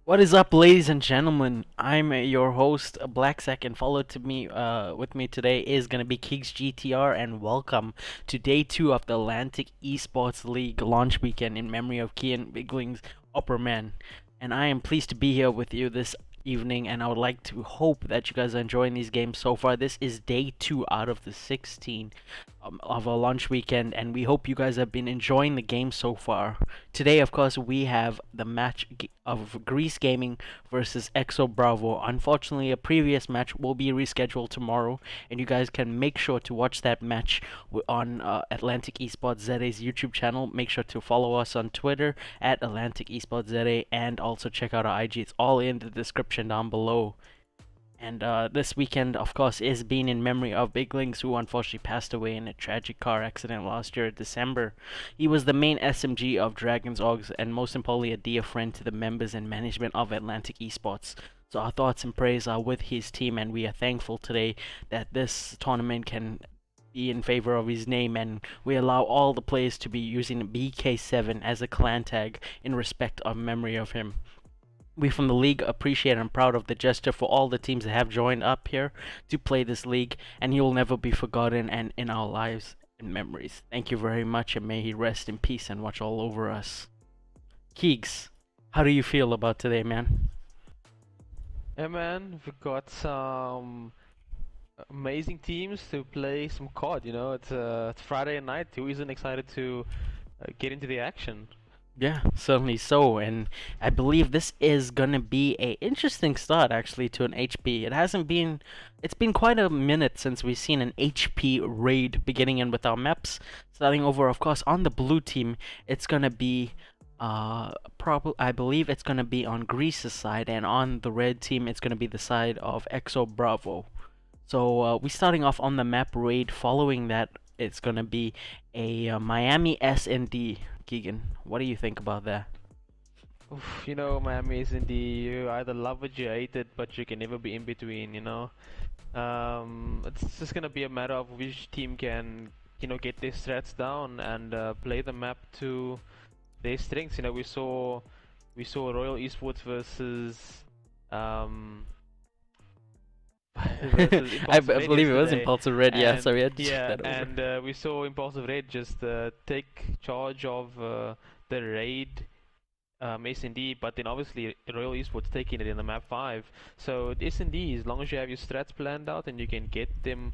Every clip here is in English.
What is up, ladies and gentlemen? I'm your host, Blacksack, and followed to me, with me today is gonna be Keeks GTR, and welcome to day two of the Atlantic Esports League launch weekend in memory of Keenan, Biggilinz, Opperman. And I am pleased to be here with you this evening, and I would like to hope that you guys are enjoying these games so far. This is day two out of the 16 of our launch weekend, and we hope you guys have been enjoying the game so far. Today, of course, we have the match of Greaze Gaming versus Exo Bravo. Unfortunately, a previous match will be rescheduled tomorrow, and you guys can make sure to watch that match on Atlantic Esports ZA's YouTube channel. Make sure to follow us on Twitter at Atlantic Esports ZA, and also check out our IG. It's all in the description down below. And this weekend, of course, is being in memory of Biggilinz, who unfortunately passed away in a tragic car accident last year in December. He was the main SMG of Dragon's Orgs, and most importantly, a dear friend to the members and management of Atlantic Esports. So our thoughts and prayers are with his team, and we are thankful today that this tournament can be in favor of his name, and we allow all the players to be using BK7 as a clan tag in respect of memory of him. We from the league appreciate and proud of the gesture for all the teams that have joined up here to play this league, and he will never be forgotten and in our lives and memories. Thank you very much, and may he rest in peace and watch all over us. Keeks, how do you feel about today, man? Yeah, man, we've got some amazing teams to play some COD. It's Friday night. Who isn't excited to get into the action? Yeah, certainly so, and I believe this is gonna be a interesting start actually to an HP. It's been quite a minute since we've seen an HP raid beginning in with our maps. Starting over, of course, on the blue team, it's gonna be I believe it's gonna be on Grease's side, and on the red team, it's gonna be the side of Exo Bravo. So we're starting off on the map raid. Following that, it's gonna be a Miami S&D. Keegan, what do you think about that? Oof, Miami is in the you either love it, you hate it, but you can never be in between. It's just gonna be a matter of which team can, get their strats down and play the map to their strengths. We saw Royal Esports versus um I Impulsive Red believe it was yesterday, Impulsive Red, yeah, and so we had to check yeah, that over. and we saw Impulsive Red just take charge of the raid S&D, but then obviously Royal Esports taking it in the map 5. So S&D, as long as you have your strats planned out and you can get them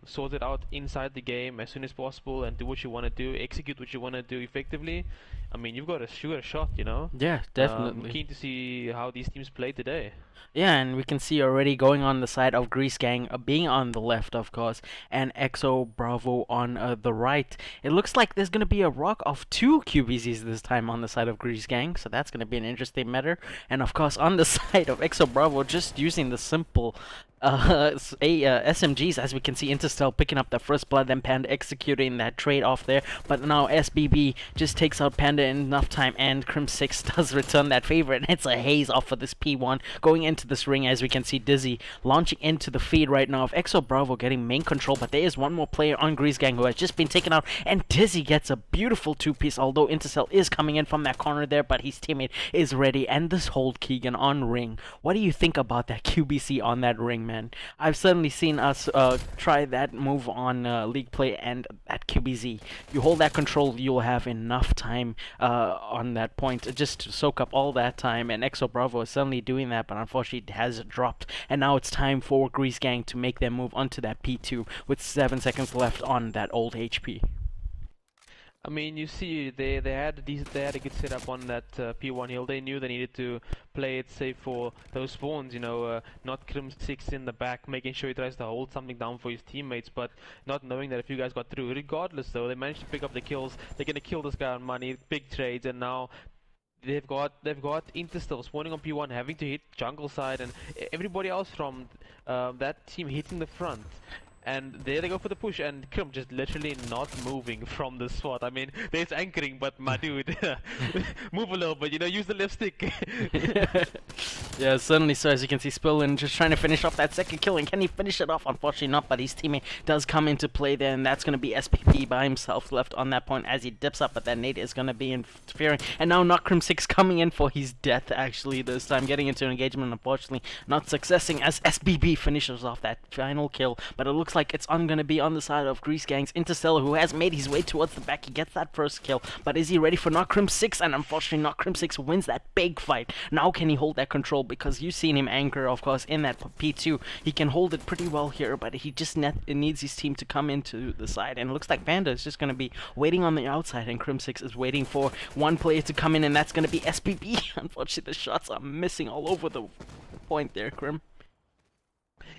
sorted out inside the game as soon as possible and do what you want to do, execute what you want to do effectively, I mean, you've got a sure shot. Yeah, definitely. Keen to see how these teams play today. Yeah, and we can see already going on the side of Grease Gang, being on the left, of course, and EXO Bravo on the right. It looks like there's going to be a rock of two QBZs this time on the side of Grease Gang, so that's going to be an interesting matter. And of course, on the side of EXO Bravo, just using the simple SMGs, as we can see Interstellar picking up the first blood, then Panda executing that trade off there. But now SBB just takes out Panda in enough time, and Crim6 does return that favor, and it's a haze off of this P1 going into this ring. As we can see Dizzy launching into the feed right now of Exo Bravo getting main control, but there is one more player on Grease Gang who has just been taken out, and Dizzy gets a beautiful two-piece, although Intercell is coming in from that corner there, but his teammate is ready, and this hold Keegan on ring. What do you think about that QBC on that ring, man? I've certainly seen us try that move on League Play, and at QBZ. You hold that control, you'll have enough time on that point just to soak up all that time, and Exo Bravo is suddenly doing that, but unfortunately it has dropped, and now it's time for Grease Gang to make their move onto that P2 with 7 seconds left on that old HP. I mean, you see, they had a good setup on that P1 hill. They knew they needed to play it safe for those spawns. Not Crim6 in the back, making sure he tries to hold something down for his teammates, but not knowing that if you guys got through. Regardless, though, they managed to pick up the kills. They're gonna kill this guy on money, big trades, and now they've got Interstill spawning on P1, having to hit jungle side, and everybody else from that team hitting the front. And there they go for the push, and Krim just literally not moving from the spot. I mean, there's anchoring, but my dude, move a little bit, use the left stick. Yeah, certainly so. As you can see, Spillin just trying to finish off that second kill, and can he finish it off? Unfortunately not, but his teammate does come into play there, and that's going to be SPP by himself left on that point as he dips up, but that nade is going to be interfering. And now Notcrim6 coming in for his death, actually, this time, getting into an engagement, unfortunately not successing as SBB finishes off that final kill. But it looks like it's going to be on the side of Greaze Gang's Interstellar, who has made his way towards the back. He gets that first kill, but is he ready for Notcrim6? And unfortunately, Notcrim6 wins that big fight. Now can he hold that control? Because you've seen him anchor, of course, in that P2. He can hold it pretty well here, but he just needs his team to come into the side. And it looks like Panda is just going to be waiting on the outside, and Crim6 is waiting for one player to come in, and that's going to be SPB. Unfortunately, the shots are missing all over the point there, Crim.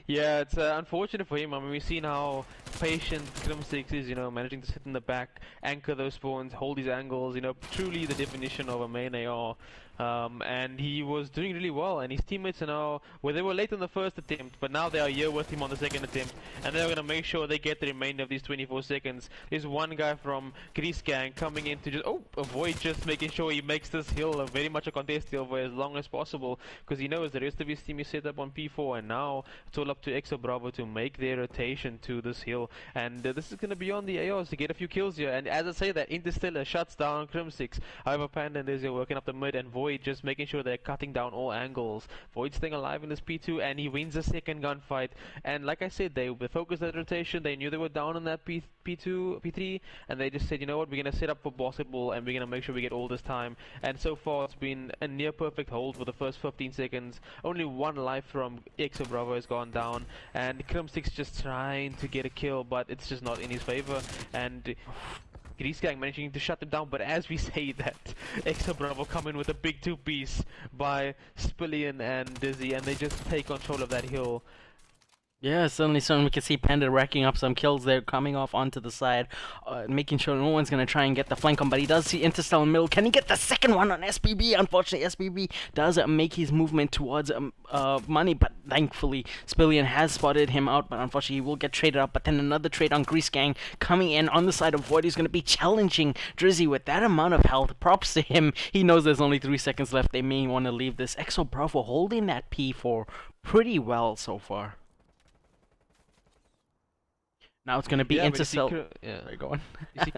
Yeah, it's unfortunate for him. I mean, we've seen how patient Crim6 is, managing to sit in the back, anchor those spawns, hold his angles, truly the definition of a main AR. And he was doing really well, and his teammates are now, well, they were late on the first attempt, but now they are here with him on the second attempt, and they're going to make sure they get the remainder of these 24 seconds. There's one guy from Greaze Gang coming in to just, avoid just making sure he makes this hill very much a contest hill for as long as possible, because he knows the rest of his team is set up on P4, and now it's all up to Exo Bravo to make their rotation to this hill, and this is going to be on the AOs to get a few kills here. And as I say that, Interstellar shuts down Crim6, however Panda and Izzy are working up the mid, and Void just making sure they're cutting down all angles. Void staying alive in this P2, and he wins the second gunfight. And like I said, they focused that rotation. They knew they were down on that P2, P3, and they just said, you know what, we're gonna set up for basketball, and we're gonna make sure we get all this time. And so far, it's been a near perfect hold for the first 15 seconds. Only one life from Exo Bravo has gone down, and Crim6 just trying to get a kill, but it's just not in his favor. And Greaze Gang managing to shut them down, but as we say that, Exo Bravo come in with a big two-piece by Spillion and Dizzy, and they just take control of that hill. Yeah, certainly so. We can see Panda racking up some kills there, coming off onto the side, making sure no one's going to try and get the flank on, but he does see Interstellar in the middle. Can he get the second one on SPB? Unfortunately, SPB does make his movement towards money, but thankfully, Spillion has spotted him out, but unfortunately, he will get traded up. But then another trade on Greaze Gang coming in on the side of Void. He's going to be challenging Drizzy with that amount of health. Props to him. He knows there's only 3 seconds left. They may want to leave this. Exo Bravo holding that P4 pretty well so far. Now it's going to be Intercell. Yeah. There you go on.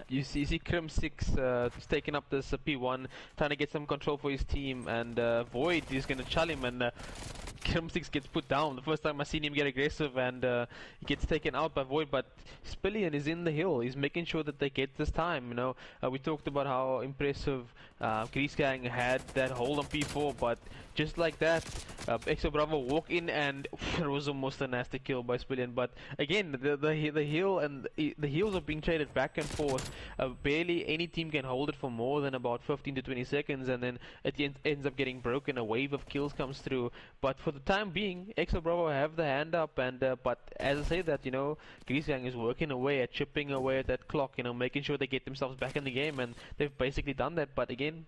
you see Crim6 taking up this P1, trying to get some control for his team, and Void is going to challenge him, and Crim6 gets put down. The first time I seen him get aggressive, and he gets taken out by Void, but Spillion is in the hill. He's making sure that they get this time. We talked about how impressive Greaze Gang had that hold on P4, but just like that, Exo Bravo walk in, and it was almost a nasty kill by Spillion. But again, the hill and the heals are being traded back and forth. Barely any team can hold it for more than about 15 to 20 seconds, and then it ends up getting broken. A wave of kills comes through. But for the time being, Exo Bravo have the hand up, and but as I say that, Greaze Gang is working away at chipping away at that clock, making sure they get themselves back in the game, and they've basically done that. But again,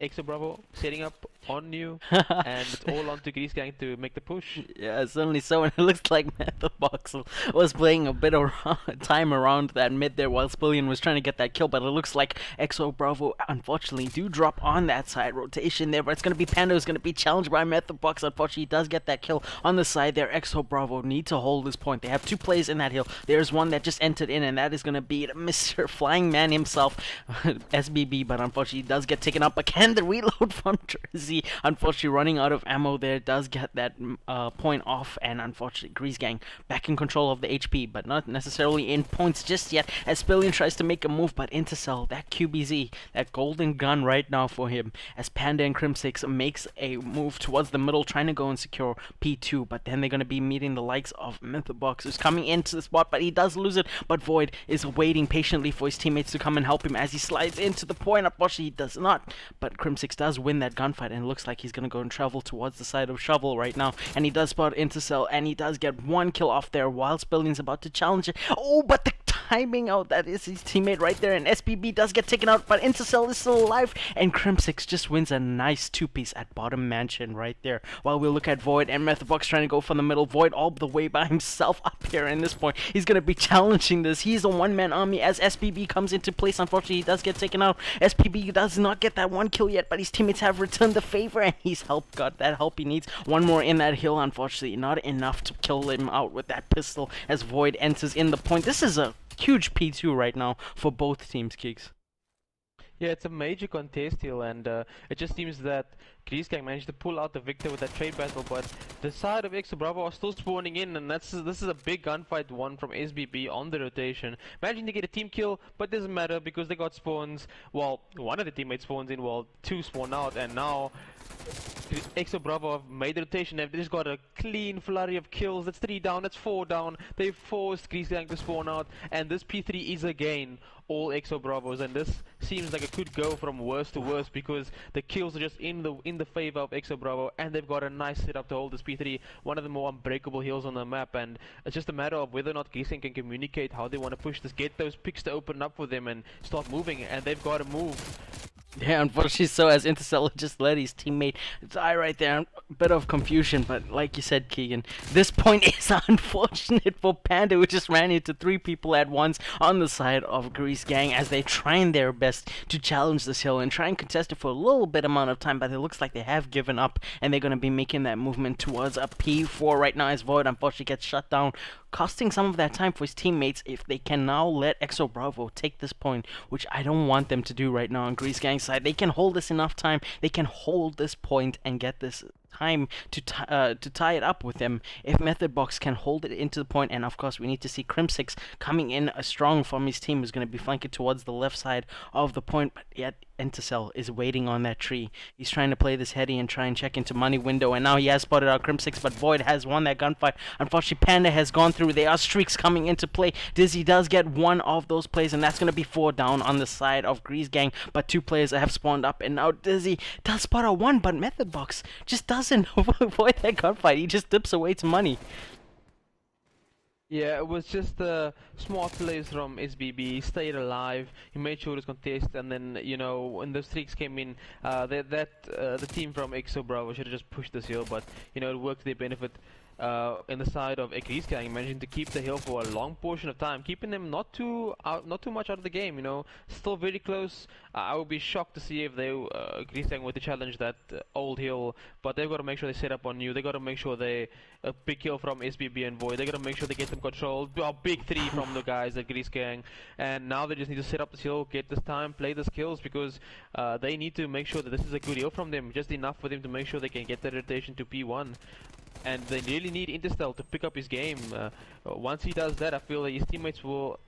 Exo Bravo setting up on you, and it's all on to Greaze Gang to make the push. Yeah, certainly so, and it looks like Methbox was playing a bit of time around that mid there while Spillion was trying to get that kill, but it looks like Exo Bravo unfortunately do drop on that side rotation there, but it's going to be Panda who's going to be challenged by Methbox. Unfortunately, he does get that kill on the side there. Exo Bravo need to hold this point. They have 2 players in that hill. There's one that just entered in, and that is going to be Mr. Flying Man himself, SBB, but unfortunately he does get taken up again. The reload from Jersey, unfortunately running out of ammo there, does get that point off, and unfortunately Greaze Gang back in control of the HP, but not necessarily in points just yet, as Spillion tries to make a move, but Intercell, that QBZ, that golden gun right now for him, as Panda and Crim6 makes a move towards the middle, trying to go and secure P2, but then they're going to be meeting the likes of Mythobox, who's coming into the spot, but he does lose it, but Void is waiting patiently for his teammates to come and help him as he slides into the point. Unfortunately, he does not, but Crim6 does win that gunfight, and it looks like he's going to go and travel towards the side of Shovel right now, and he does spot Intercell, and he does get 1 kill off there while Spillion's about to challenge it. Oh, but the timing. Oh, that is his teammate right there, and SPB does get taken out, but Intercell is still alive, and Crimsix just wins a nice two-piece at bottom mansion right there. While we look at Void and Methodbox trying to go for the middle. Void all the way by himself up here in this point. He's going to be challenging this. He's a one-man army as SPB comes into place. Unfortunately, he does get taken out. SPB does not get that one kill yet, but his teammates have returned the favor, and he's got that help he needs. One more in that hill, unfortunately, not enough to kill him out with that pistol as Void enters in the point. This is a huge P2 right now for both teams, Kicks. Yeah, it's a major contest here, and it just seems that Greaze managed to pull out the victor with that trade battle, but the side of Exo Bravo are still spawning in, and this is a big gunfight one from SBB on the rotation. Imagine they get a team kill, but it doesn't matter because they got spawns. Well, one of the teammates spawns in, while two spawn out, and now Exo Bravo have made the rotation. They've just got a clean flurry of kills. That's 3 down, that's 4 down. They've forced Greaze to spawn out, and this P3 is again all Exo Bravos, and this seems like it could go from worse to worse because the kills are just in the favor of Exo Bravo, and they've got a nice setup to hold this P3, one of the more unbreakable hills on the map, and it's just a matter of whether or not Greaze can communicate how they want to push this, get those picks to open up for them and start moving, and they've got to move. Yeah, unfortunately so, as Interstellar just let his teammate die right there. A bit of confusion, but like you said, Keegan, this point is unfortunate for Panda, who just ran into 3 people at once on the side of Greaze Gang as they trying their best to challenge this hill and try and contest it for a little bit amount of time, but it looks like they have given up, and they're going to be making that movement towards a P4 right now as Void unfortunately gets shut down, costing some of that time for his teammates if they can now let Exo Bravo take this point, which I don't want them to do right now on Greaze Gang's side. They can hold this enough time, they can hold this point and get this time to tie it up with them if Methodbox can hold it into the point. And of course we need to see Crimsix coming in strong from his team, who's going to be flanking towards the left side of the point, but yet Intercell is waiting on that tree. He's trying to play this heady and try and check into money window, and now he has spotted out Crimsix, but Void has won that gunfight. Unfortunately, Panda has gone through. There are streaks coming into play. Dizzy does get one of those plays, and that's going to be 4 down on the side of Greaze Gang, but 2 players have spawned up, and now Dizzy does spot out 1, but Methodbox just doesn't avoid that gunfight. He just dips away to money. Yeah, it was just smart plays from SBB. He stayed alive. He made sure his contest, and then when the streaks came in, the team from Exo Bravo should have just pushed this hill, but it worked to their benefit. In the side of Greaze Gang, managing to keep the hill for a long portion of time, keeping them not too much out of the game. Still very close. I would be shocked to see if they Greaze Gang were to challenge that old hill, but they've got to make sure they set up on new. They got to make sure they a big kill from SBB and Void. They got to make sure they get them controlled. A big 3 from the guys at Greaze Gang, and now they just need to set up this hill, get this time, play the skills, because they need to make sure that this is a good hill from them, just enough for them to make sure they can get the rotation to P1. And they really need Interstellar to pick up his game. Once he does that, I feel that his teammates will,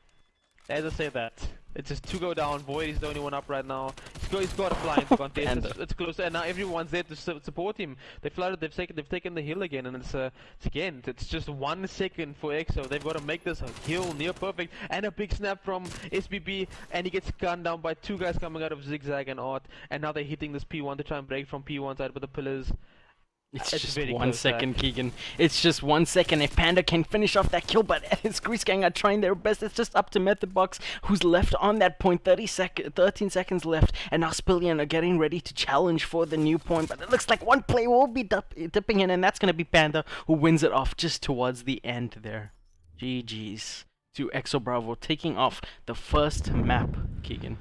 as I say that, it's just 2 go down. Void is the only one up right now. He's got to fly into contest. It's close, and now everyone's there to support him. They flooded. They've taken the hill again, and it's just 1 second for Exo. They've got to make this hill near perfect, and a big snap from SBB, and he gets gunned down by 2 guys coming out of Zigzag and Art, and now they're hitting this P1 to try and break from P1 side with the pillars. It's just 1 second, Keegan. It's just 1 second. If Panda can finish off that kill, but his Greaze Gang are trying their best. It's just up to Methodbox, who's left on that point. 13 seconds left, and now Spillion are getting ready to challenge for the new point. But it looks like one play will be dipping in, and that's going to be Panda, who wins it off just towards the end there. GG's to Exo Bravo, taking off the first map, Keegan.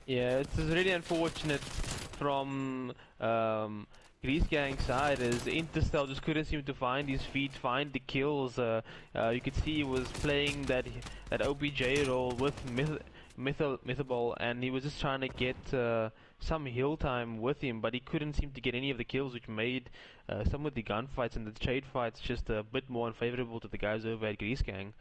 Yeah, it's really unfortunate from Greaze Gang side, as Intercell just couldn't seem to find his feet, find the kills. You could see he was playing that OBJ role with Mythable, and he was just trying to get some hill time with him, but he couldn't seem to get any of the kills, which made some of the gunfights and the trade fights just a bit more unfavorable to the guys over at Greaze Gang.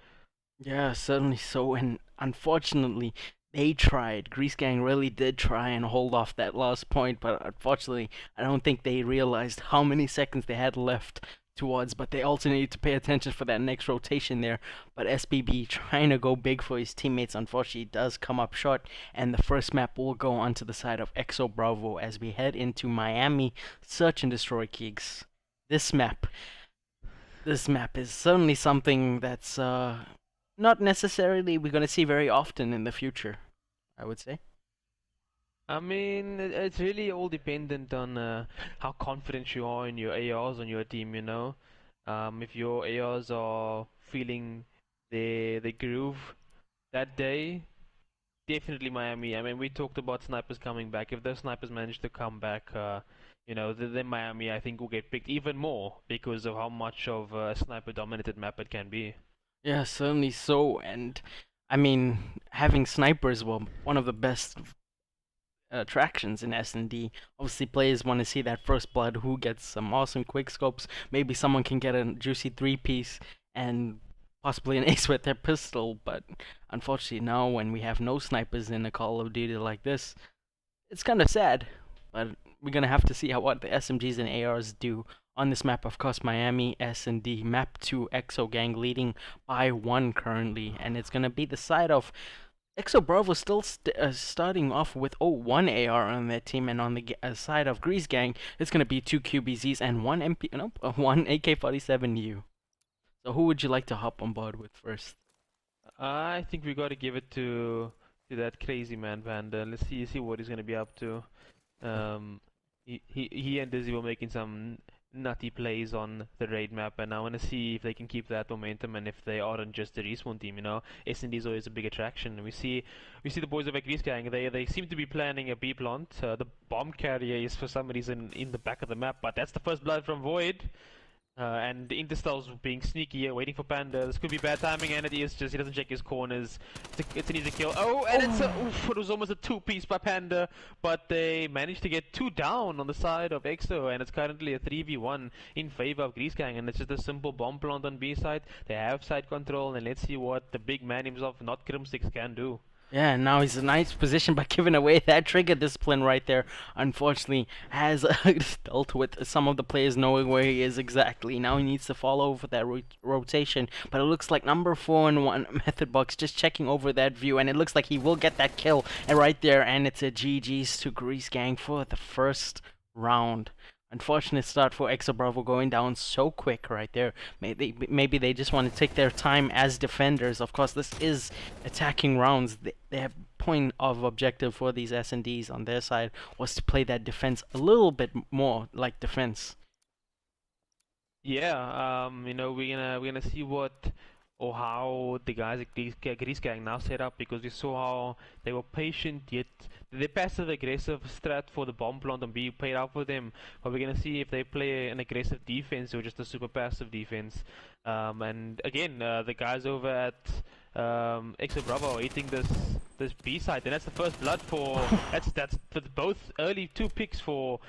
Yeah, certainly so, and unfortunately, they tried. Greaze Gang really did try and hold off that last point, but unfortunately, I don't think they realized how many seconds they had left towards, but they also needed to pay attention for that next rotation there. But SBB trying to go big for his teammates, unfortunately, does come up short, and the first map will go onto the side of Exo Bravo as we head into Miami Search and Destroy Gigs. This map is certainly something that's not necessarily we're gonna see very often in the future, I would say. I mean, it's really all dependent on how confident you are in your ARs on your team, you know. If your ARs are feeling the groove that day, definitely Miami. I mean, we talked about snipers coming back. If those snipers manage to come back, then Miami, I think, will get picked even more because of how much of a sniper-dominated map it can be. Yeah, certainly so. And I mean, having snipers were one of the best attractions in S&D. Obviously, players want to see that first blood, who gets some awesome quick scopes. Maybe someone can get a juicy three-piece and possibly an ace with their pistol. But unfortunately, now when we have no snipers in a Call of Duty like this, it's kind of sad. But we're gonna have to see what the SMGs and ARs do on this map. Of course, Miami S&D map 2 Exo Gang leading by 1 currently, and it's gonna be the side of Exo Bravo still starting off with 1 AR on their team, and on the side of Greaze Gang, it's gonna be 2 QBZs and 1 1 AK-47U. So who would you like to hop on board with first? I think we got to give it to that crazy man Panda. Let's see what he's gonna be up to. Um, he and Dizzy were making some nutty plays on the raid map, and I want to see if they can keep that momentum and if they aren't just a respawn team. You know, S&D is always a big attraction. And we see the boys of Greaze Gang. They seem to be planning a B plant. The bomb carrier is for some reason in the back of the map, but that's the first blood from Void. And Interstell's being sneaky here, waiting for Panda. This could be bad timing, and it is just he doesn't check his corners. It's an easy kill. Oh, and it was almost a two-piece by Panda, but they managed to get 2 down on the side of EXO, and it's currently a 3v1 in favor of Greaze Gang, and it's just a simple bomb plant on B side. They have side control, and let's see what the big man himself, not Crim6, can do. Yeah, and now he's in a nice position by giving away that trigger discipline right there. Unfortunately, has dealt with some of the players knowing where he is exactly. Now he needs to follow over that rotation. But it looks like number 4 and 1 Method Box just checking over that view, and it looks like he will get that kill right there. And it's a GG's to Greaze Gang for the first round. Unfortunate start for Exo Bravo going down so quick right there. Maybe they just want to take their time as defenders. Of course, this is attacking rounds. They have point of objective for these S&Ds on their side was to play that defense a little bit more like defense. Yeah, we're gonna see what or how the guys at Greaze Gang now set up, because we saw how they were patient yet the passive aggressive strat for the bomb plant and B paid out for them. But we're gonna see if they play an aggressive defense or just a super passive defense. And again, the guys over at Exo Bravo are eating this B side, and that's the first blood for that's for both early 2 picks for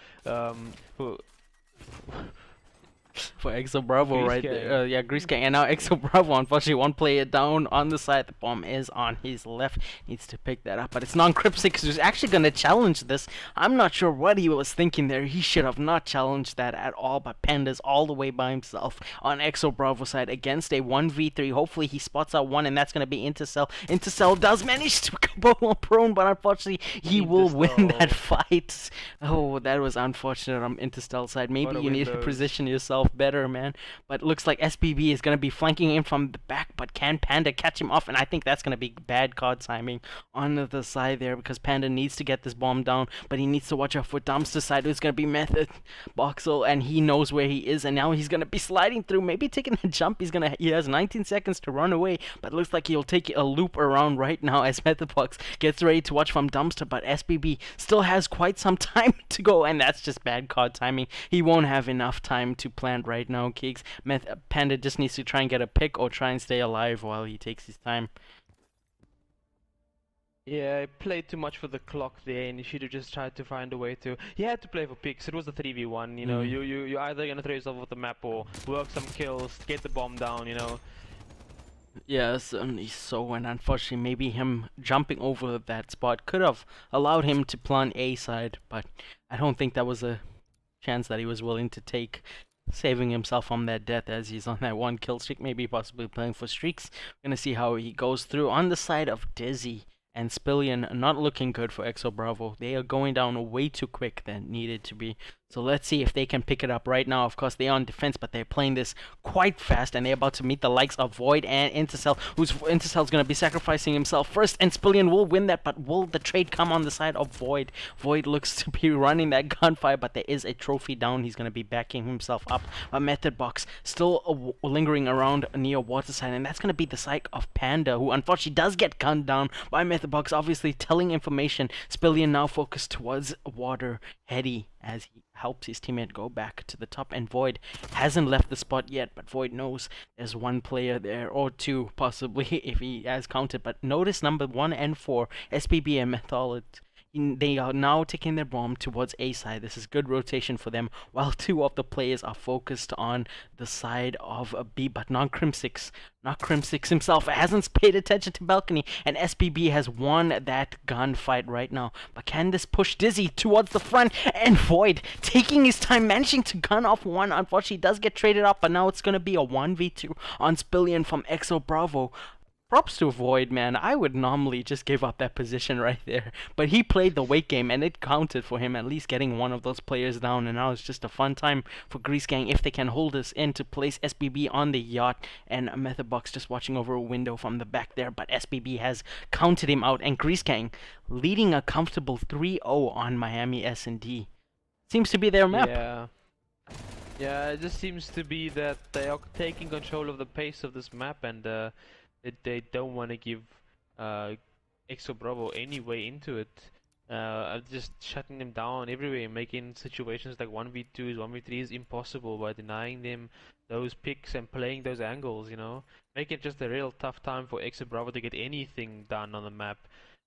For Exo Bravo Greaze right Gang. there. Yeah, Greaze Gang. And now Exo Bravo, unfortunately, one player down on the side. The bomb is on his left. Needs to pick that up. But it's non-Cryptic who's actually going to challenge this. I'm not sure what he was thinking there. He should have not challenged that at all. But Panda's all the way by himself on Exo Bravo side against a 1v3. Hopefully he spots out one, and that's going to be Intercell. Intercell does manage to go prone, but unfortunately he will win that fight. Oh, that was unfortunate on Intercell side. Maybe you need to position yourself better, man. But it looks like SBB is going to be flanking him from the back, but can Panda catch him off? And I think that's going to be bad card timing on the side there, because Panda needs to get this bomb down, but he needs to watch out for Dumpster side, who's going to be Method Boxel, and he knows where he is, and now he's going to be sliding through, maybe taking a jump. He has 19 seconds to run away, but it looks like he'll take a loop around right now as Method Box gets ready to watch from Dumpster, but SBB still has quite some time to go, and that's just bad card timing. He won't have enough time to plant right now, Keeks. Panda just needs to try and get a pick or try and stay alive while he takes his time. Yeah, he played too much for the clock there, and he should have just tried to find a way to. He had to play for picks. It was a 3v1. You know, you either gonna throw yourself off the map or work some kills, get the bomb down. You know. Yeah, certainly so, and unfortunately maybe him jumping over that spot could have allowed him to plant A side, but I don't think that was a chance that he was willing to take, saving himself from that death as he's on that 1 kill streak, maybe possibly playing for streaks. We're gonna see how he goes through on the side of Dizzy and Spillion. Not looking good for Exo Bravo. They are going down way too quick than needed to be. So let's see if they can pick it up right now. Of course, they're on defense, but they're playing this quite fast, and they're about to meet the likes of Void and Intercell, who's Intercell's going to be sacrificing himself first, and Spillion will win that, but will the trade come on the side of Void? Void looks to be running that gunfire, but there is a trophy down. He's going to be backing himself up. A Method Box still lingering around near Waterside, and that's going to be the side of Panda, who unfortunately does get gunned down by Method Box, obviously telling information. Spillion now focused towards Water Heady as he helps his teammate go back to the top, and Void hasn't left the spot yet, but Void knows there's one player there, or two possibly if he has counted. But notice number 1 and 4, SPB and Methodit, they are now taking their bomb towards A side. This is good rotation for them, while 2 of the players are focused on the side of B, but not Crim6. Not Crim6 himself hasn't paid attention to balcony, and SPB has won that gunfight right now. But can this push Dizzy towards the front? And Void taking his time, managing to gun off one. Unfortunately, does get traded up, but now it's going to be a 1v2 on Spillion from Exo Bravo. Props to Void, man. I would normally just give up that position right there. But he played the wait game, and it counted for him, at least getting one of those players down. And now it's just a fun time for Greaze Gang if they can hold us in to place SBB on the yacht. And Method Box just watching over a window from the back there. But SBB has counted him out. And Greaze Gang leading a comfortable 3-0 on Miami S&D. Seems to be their map. Yeah, it just seems to be that they are taking control of the pace of this map, and they don't want to give Exo Bravo any way into it. Just shutting them down everywhere, making situations like 1v2s, 1v3s impossible by denying them those picks and playing those angles, you know. Make it just a real tough time for Exo Bravo to get anything done on the map.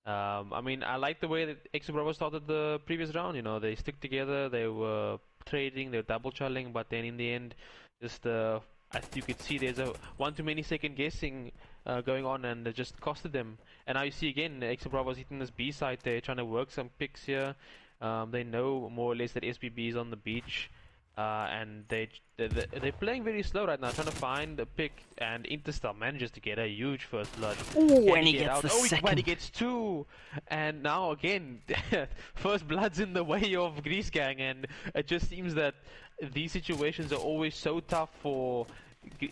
I mean, I like the way that Exo Bravo started the previous round, you know. They stuck together, they were trading, they were double charling, but then in the end, just as you could see, there's a one too many second guessing going on, and it just costed them. And now you see again, Exo Bravo's hitting this B side there, trying to work some picks here. They know more or less that SBB is on the beach, and they're playing very slow right now, trying to find a pick. And Interstar manages to get a huge first blood. Ooh, and he gets out? the Oh, second. he gets 2, and now again, first blood's in the way of Greaze Gang, and it just seems that these situations are always so tough for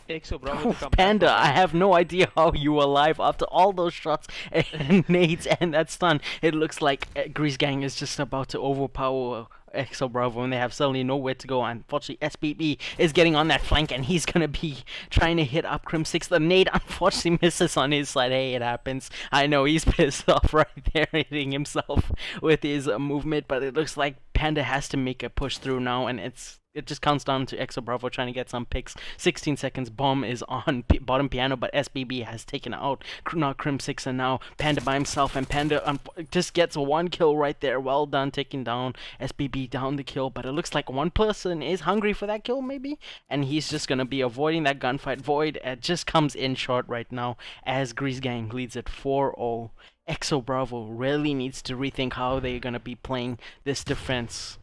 Exo Bravo to come Panda, back. I have no idea how you were alive after all those shots and nades and that stun. It looks like Greaze Gang is just about to overpower Exo Bravo, and they have suddenly nowhere to go. Unfortunately, SBB is getting on that flank, and he's gonna be trying to hit up Crim6. The nade unfortunately misses on his side. Hey, it happens. I know he's pissed off right there, hitting himself with his movement, but it looks like Panda has to make a push through now, and it just counts down to Exo Bravo trying to get some picks. 16 seconds, bomb is on bottom piano, but SBB has taken out not Crim6, and now Panda by himself, and Panda just gets 1 kill right there. Well done, taking down SBB down the kill, but it looks like one person is hungry for that kill maybe, and he's just gonna be avoiding that gunfight. Void just comes in short right now as Greaze Gang leads it 4-0. Exo Bravo really needs to rethink how they're gonna be playing this defense.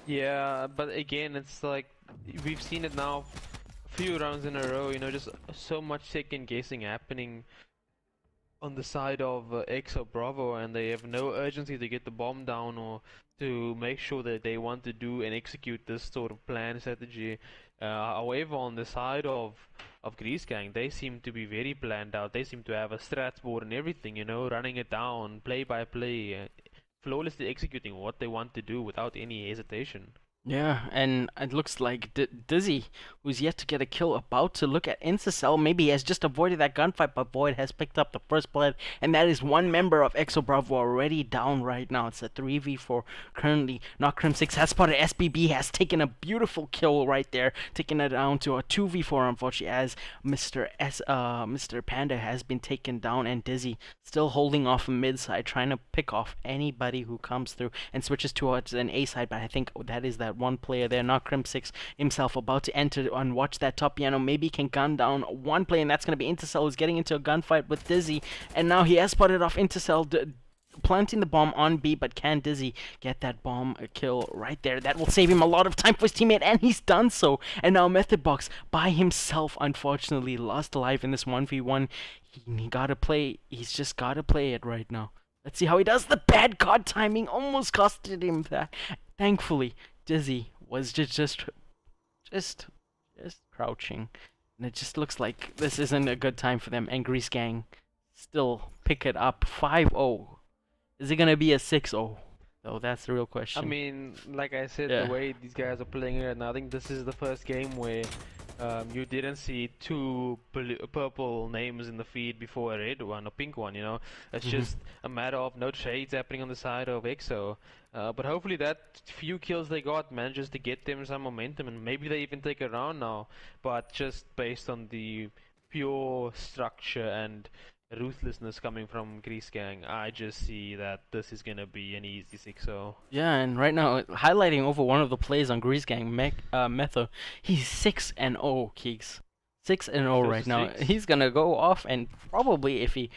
Yeah, but again, it's like we've seen it now a few rounds in a row, you know, just so much second guessing happening on the side of Exo Bravo, and they have no urgency to get the bomb down or to make sure that they want to do and execute this sort of plan strategy. However, on the side of Greaze Gang, they seem to be very planned out. They seem to have a strats board and everything, you know, running it down play by play, flawlessly executing what they want to do without any hesitation. Yeah, and it looks like Dizzy, who's yet to get a kill, about to look at Incel. Maybe he has just avoided that gunfight, but Void has picked up the first blood, and that is one member of Exo Bravo already down right now. It's a 3v4 currently. Not Crim6 has spotted SBB, has taken a beautiful kill right there, taking it down to a 2v4, unfortunately, as Mr. Panda has been taken down, and Dizzy still holding off mid side, trying to pick off anybody who comes through, and switches towards an A side, but I think that is that one player there. Not Crim6 himself about to enter and watch that top piano. Maybe can gun down one player, and that's going to be Intercell, who's getting into a gunfight with Dizzy, and now he has spotted off Intercell planting the bomb on B, but can Dizzy get that bomb kill right there? That will save him a lot of time for his teammate, and he's done so. And now Method Box by himself, unfortunately, lost alive in this 1v1. He gotta play, he's just gotta play it right now. Let's see how he does. The bad card timing almost costed him that Thankfully, Dizzy was just just crouching, and it just looks like this isn't a good time for them. And Grease Gang still pick it up 5-0. Is it gonna be a 6-0? Though that's the real I question. mean, like I said, the Yeah. way these guys are playing it, and I think this is the first game where you didn't see two purple names in the feed before a red one or pink one, you know. It's Mhm. just a matter of no trades happening on the side of EXO. But hopefully that few kills they got manages to get them some momentum, and maybe they even take a round now. But just based on the pure structure and ruthlessness coming from Grease Gang, I just see that this is gonna be an easy 6-0. Yeah, and right now, highlighting over one of the plays on Grease Gang, Metho, he's 6-0, Keeks. 6-0 Close to right now. 6. He's gonna go off, and probably if he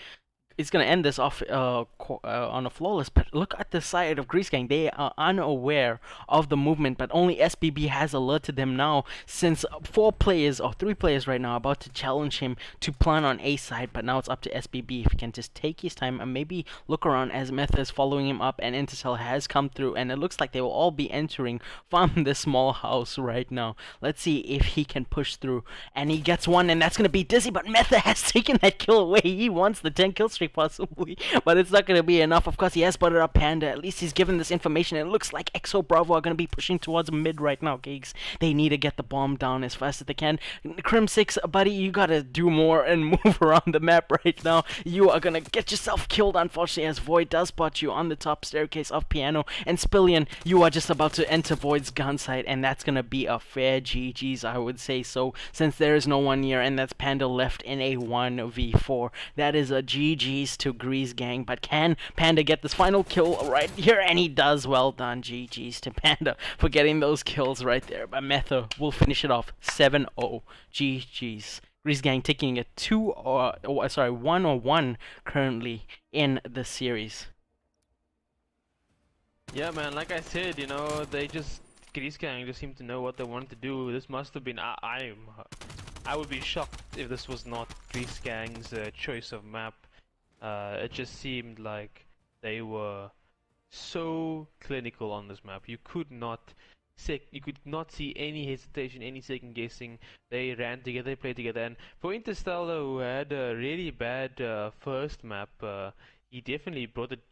is gonna end this off on a flawless. But look at the side of Grease Gang; they are unaware of the movement, but only SBB has alerted them now. Since 4 players or 3 players right now are about to challenge him to plan on A side, but now it's up to SBB if he can just take his time and maybe look around as Meth is following him up, and Intercell has come through, and it looks like they will all be entering from this small house right now. Let's see if he can push through, and he gets one, and that's gonna be Dizzy. But Metha has taken that kill away. He wants the 10 kill streak possibly, but it's not gonna be enough. Of course, he has spotted up Panda. At least he's given this information. It looks like EXO Bravo are gonna be pushing towards mid right now, gigs. They need to get the bomb down as fast as they can. Crim6, buddy, you gotta do more and move around the map right now. You are gonna get yourself killed, unfortunately, as Void does spot you on the top staircase of Piano. And Spillion, you are just about to enter Void's gun site, and that's gonna be a fair GG's, I would say so, since there is no one near, and that's Panda left in a 1v4. That is a GG's to Grease Gang, but can Panda get this final kill right here? And he does. Well done, GG's to Panda for getting those kills right there. But Metho will finish it off 7-0. GG's. Grease Gang taking a 1-1 currently in the series. Yeah, man, like I said, you know, Grease Gang just seem to know what they wanted to do. This must have been, I would be shocked if this was not Grease Gang's choice of map. It just seemed like they were so clinical on this map. You could not see any hesitation, any second guessing. They ran together, they played together. And for Interstellar, who had a really bad first map, he definitely brought it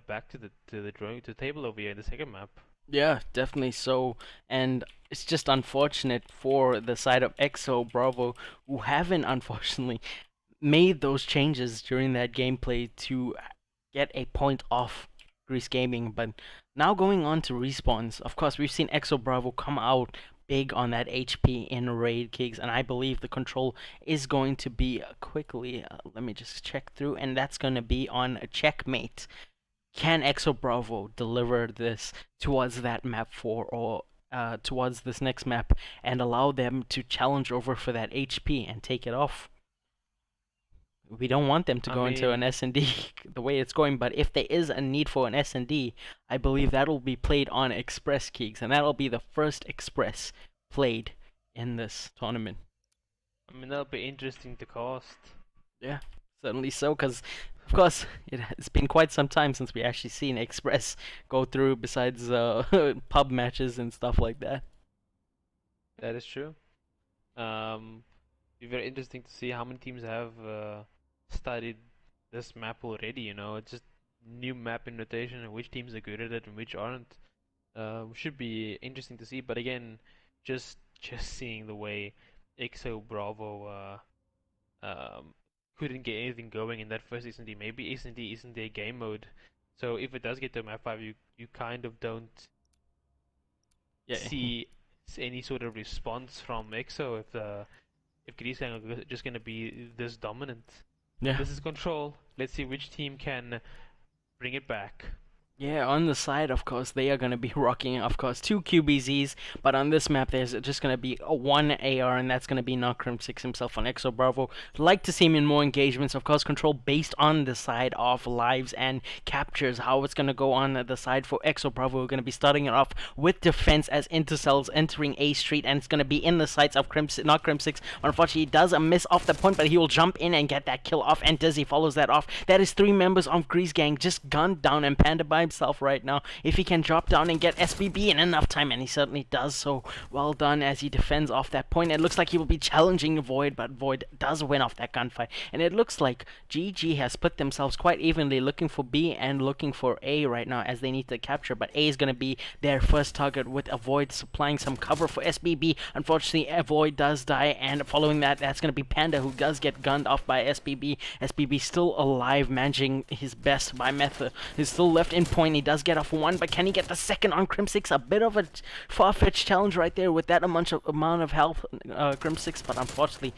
back to the table over here in the second map. Yeah, definitely so. And it's just unfortunate for the side of EXO Bravo, who haven't unfortunately made those changes during that gameplay to get a point off Grease Gaming. But now going on to respawns, of course, we've seen EXO Bravo come out big on that HP in raid gigs, and I believe the control is going to be quickly. Let me just check through, and that's going to be on a checkmate. Can EXO Bravo deliver this towards that map 4 or towards this next map and allow them to challenge over for that HP and take it off? We don't want them to go into an S&D the way it's going, but if there is a need for an S&D, I believe that'll be played on Express Keeks, and that'll be the first Express played in this tournament. I mean, that'll be interesting to cast. Yeah, certainly so, because of course it has been quite some time since we actually seen Express go through besides pub matches and stuff like that. That is true. Be very interesting to see how many teams have studied this map already. You know, it's just new map in rotation and which teams are good at it and which aren't. Should be interesting to see. But again, just seeing the way EXO Bravo couldn't get anything going in that first S&D. Maybe S&D isn't their game mode. So if it does get to map 5, you kind of don't see any sort of response from EXO if Grease Gang are just gonna be this dominant. Yeah. This is control. Let's see which team can bring it back. Yeah, on the side, of course, they are going to be rocking, of course, 2 QBZs, but on this map, there's just going to be a 1 AR, and that's going to be Knockrim6 himself on EXO Bravo. Like to see him in more engagements, of course, control based on the side of lives and captures, how it's going to go on the side for EXO Bravo. We're going to be starting it off with defense as Intercells entering A Street, and it's going to be in the sights of Knockrim6. Unfortunately, he does a miss off the point, but he will jump in and get that kill off, and Dizzy follows that off. That is 3 members of Grease Gang just gunned down, and Panda by himself right now if he can drop down and get SBB in enough time, and he certainly does so. Well done as he defends off that point. It looks like he will be challenging Void, but Void does win off that gunfight, and it looks like GG has put themselves quite evenly, looking for B and looking for A right now as they need to capture, but A is going to be their first target with a Void supplying some cover for SBB. Unfortunately, a Void does die, and following that, that's going to be Panda, who does get gunned off by SBB. SBB still alive, managing his best by Metha. He's still left in point. He does get off one, but can he get the second on Crim6? A bit of a far-fetched challenge right there with that amount of health, Crim6, but unfortunately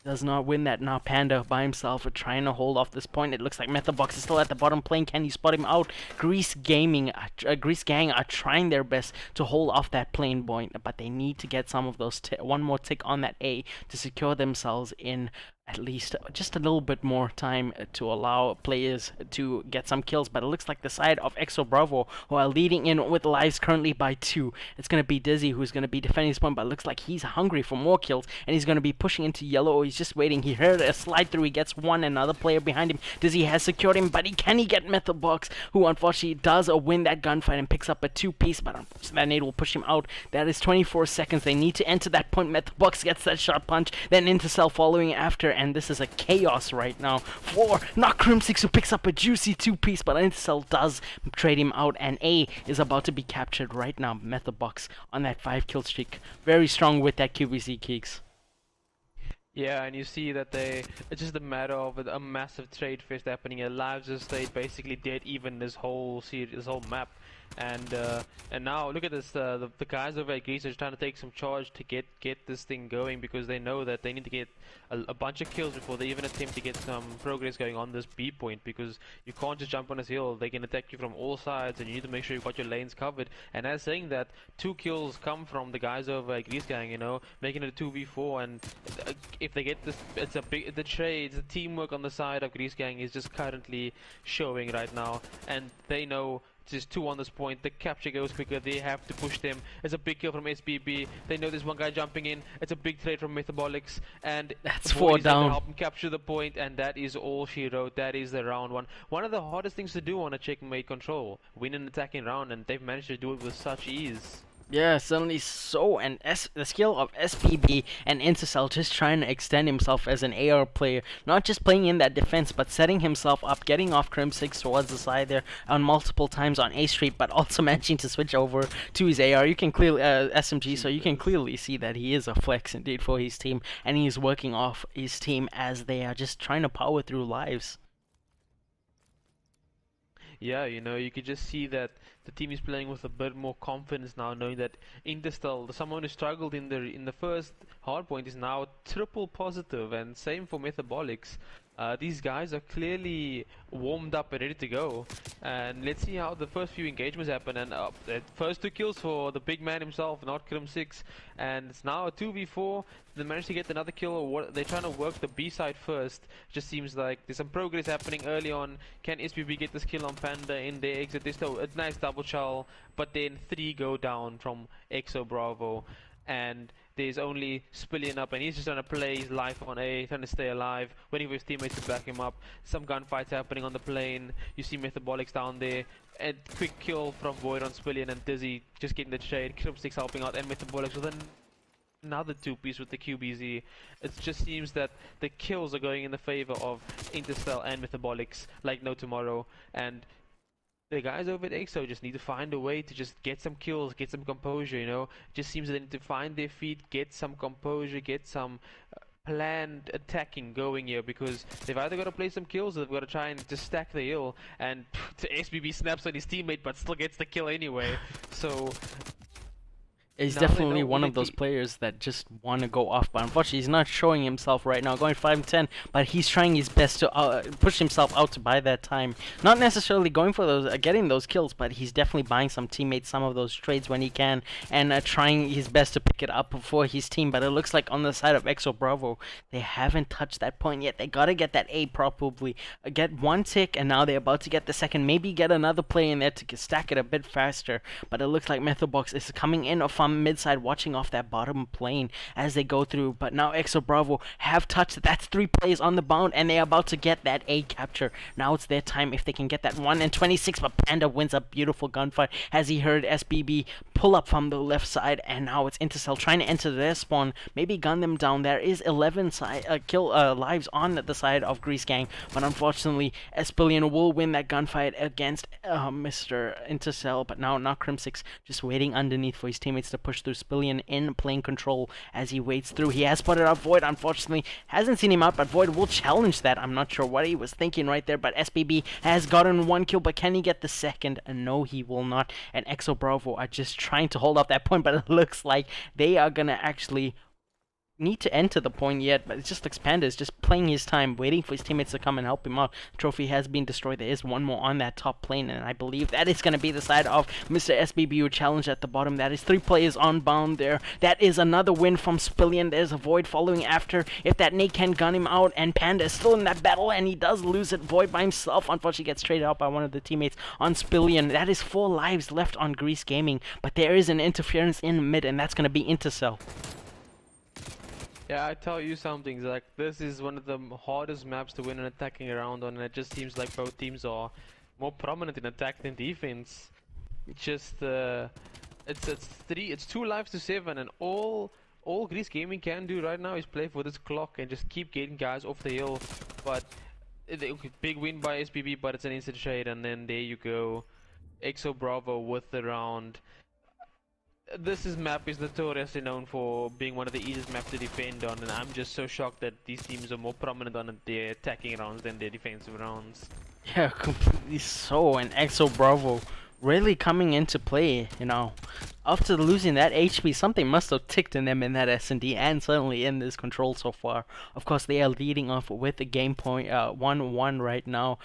does not win that. Now Panda by himself trying to hold off this point. It looks like Methabox is still at the bottom playing. Can he spot him out? Greaze Gaming, Greaze Gang are trying their best to hold off that plane point, but they need to get some of those one more tick on that A to secure themselves in at least just a little bit more time to allow players to get some kills. But it looks like the side of Exo Bravo, who are leading in with lives currently by 2. It's going to be Dizzy who's going to be defending his point, but it looks like he's hungry for more kills, and he's going to be pushing into yellow, or he's just waiting. He heard a slide through, he gets one, another player behind him. Dizzy has secured him, but can he get Methabox, who unfortunately does win that gunfight and picks up a 2-piece, but unfortunately that nade will push him out. That is 24 seconds. They need to enter that point. Methabox gets that shot punch, then Intercell following after, and this is a chaos right now for not Crim6, who picks up a juicy 2-piece, but Intercell does trade him out, and A is about to be captured right now. Methabox on that 5-kill streak, very strong with that QBC Keeks. Yeah, and you see that it's just a matter of a massive trade fest happening. Lives have stayed basically dead even this whole series, this whole map. And now look at this, the guys over at Greaze are trying to take some charge to get this thing going, because they know that they need to get a bunch of kills before they even attempt to get some progress going on this B point, because you can't just jump on this hill. They can attack you from all sides, and you need to make sure you've got your lanes covered. And as saying that, 2 kills come from the guys over at Greaze Gang, you know, making it a 2v4, and if they get this, it's a big, the teamwork on the side of Greaze Gang is just currently showing right now, and they know just 2 on this point. The capture goes quicker. They have to push them. It's a big kill from SBB. They know there's one guy jumping in. It's a big trade from Metabolics, and that's 4 down. To help him capture the point, and that is all she wrote. That is the round 1. One of the hardest things to do on a checkmate control, win an attacking round, and they've managed to do it with such ease. Yeah, suddenly so, and the skill of SPB and Intercell just trying to extend himself as an AR player, not just playing in that defense, but setting himself up, getting off Crim6 towards the side there on multiple times on A Street, but also managing to switch over to his AR. You can clearly, SMG, so you can clearly see that he is a flex indeed for his team, and he is working off his team as they are just trying to power through lives. Yeah, you know, you could just see that the team is playing with a bit more confidence now, knowing that Intercell, someone who struggled in the first hardpoint, is now triple positive, and same for Metabolics. These guys are clearly warmed up and ready to go, and let's see how the first few engagements happen. And the first 2 kills for the big man himself, not Crim6, and it's now a 2v4. They managed to get another kill, or what? They're trying to work the B side first. Just seems like there's some progress happening early on. Can SPB get this kill on Panda in their exit? There's still a nice double shell, but then 3 go down from Exo Bravo, and there's only Spillion up, and he's just trying to play his life on A, trying to stay alive, waiting for his teammates to back him up. Some gunfights happening on the plane. You see Metabolics down there, and quick kill from Void on Spillion, and Dizzy just getting the shade. Crim6 helping out, and Metabolics with another 2-piece with the QBZ. It just seems that the kills are going in the favor of Intercell and Metabolics like no tomorrow, and the guys over at EXO just need to find a way to just get some kills, get some composure, you know. It just seems that they need to find their feet, get some composure, get some planned attacking going here, because they've either got to play some kills or they've got to try and just stack the hill, and SBB snaps on his teammate but still gets the kill anyway. So he's definitely one of those players that just want to go off, but unfortunately he's not showing himself right now, going 5-10, but he's trying his best to push himself out to buy that time. Not necessarily going for those, getting those kills, but he's definitely buying some teammates some of those trades when he can, and trying his best to pick it up for his team. But it looks like on the side of Exo Bravo, they haven't touched that point yet. They gotta get that A, probably get 1 tick, and now they're about to get the second, maybe get another play in there to stack it a bit faster. But it looks like Methobox is coming in from mid side watching off that bottom plane as they go through. But now Exo Bravo have touched. That's 3 players on the bound, and they're about to get that A capture. Now it's their time if they can get that 1 and 26. But Panda wins a beautiful gunfight as he heard SBB pull up from the left side, and now it's Intercell trying to enter their spawn, maybe gun them down. There is 11 lives on the side of Greaze Gang, but unfortunately Espillion will win that gunfight against Mr. Intercell. But now Crim6 just waiting underneath for his teammates to push through. Spillion in plane control as he waits through. He has spotted out Void, unfortunately hasn't seen him out, but Void will challenge that. I'm not sure what he was thinking right there, but SBB has gotten 1 kill, but can he get the second? No, he will not. And Exo Bravo are just trying to hold off that point, but it looks like they are gonna actually need to enter the point yet, but it's just Expander is just playing his time, waiting for his teammates to come and help him out. The trophy has been destroyed. There is one more on that top plane, and I believe that is going to be the side of Mr. SBB who challenged at the bottom. That is 3 players on bound there. That is another win from Spillion. There's a Void following after. If that Nate can gun him out, and Panda is still in that battle, and he does lose it. Void by himself, unfortunately, gets traded out by one of the teammates on Spillion. That is 4 lives left on Greaze Gaming, but there is an interference in mid, and that's going to be Intercell. Yeah, I tell you something, Zach. This is one of the hardest maps to win an attacking round on, and it just seems like both teams are more prominent in attack than defense. It's just it's 2 lives to 7, and all Greaze Gaming can do right now is play for this clock and just keep getting guys off the hill. But big win by SBB, but it's an instant shade, and then there you go, Exo Bravo with the round. This map is notoriously known for being one of the easiest maps to defend on, and I'm just so shocked that these teams are more prominent on their attacking rounds than their defensive rounds. Yeah, completely so. And Exo Bravo really coming into play, you know. After losing that HP, something must have ticked in them in that S&D, and certainly in this control so far. Of course, they are leading off with a game point 1-1 right now.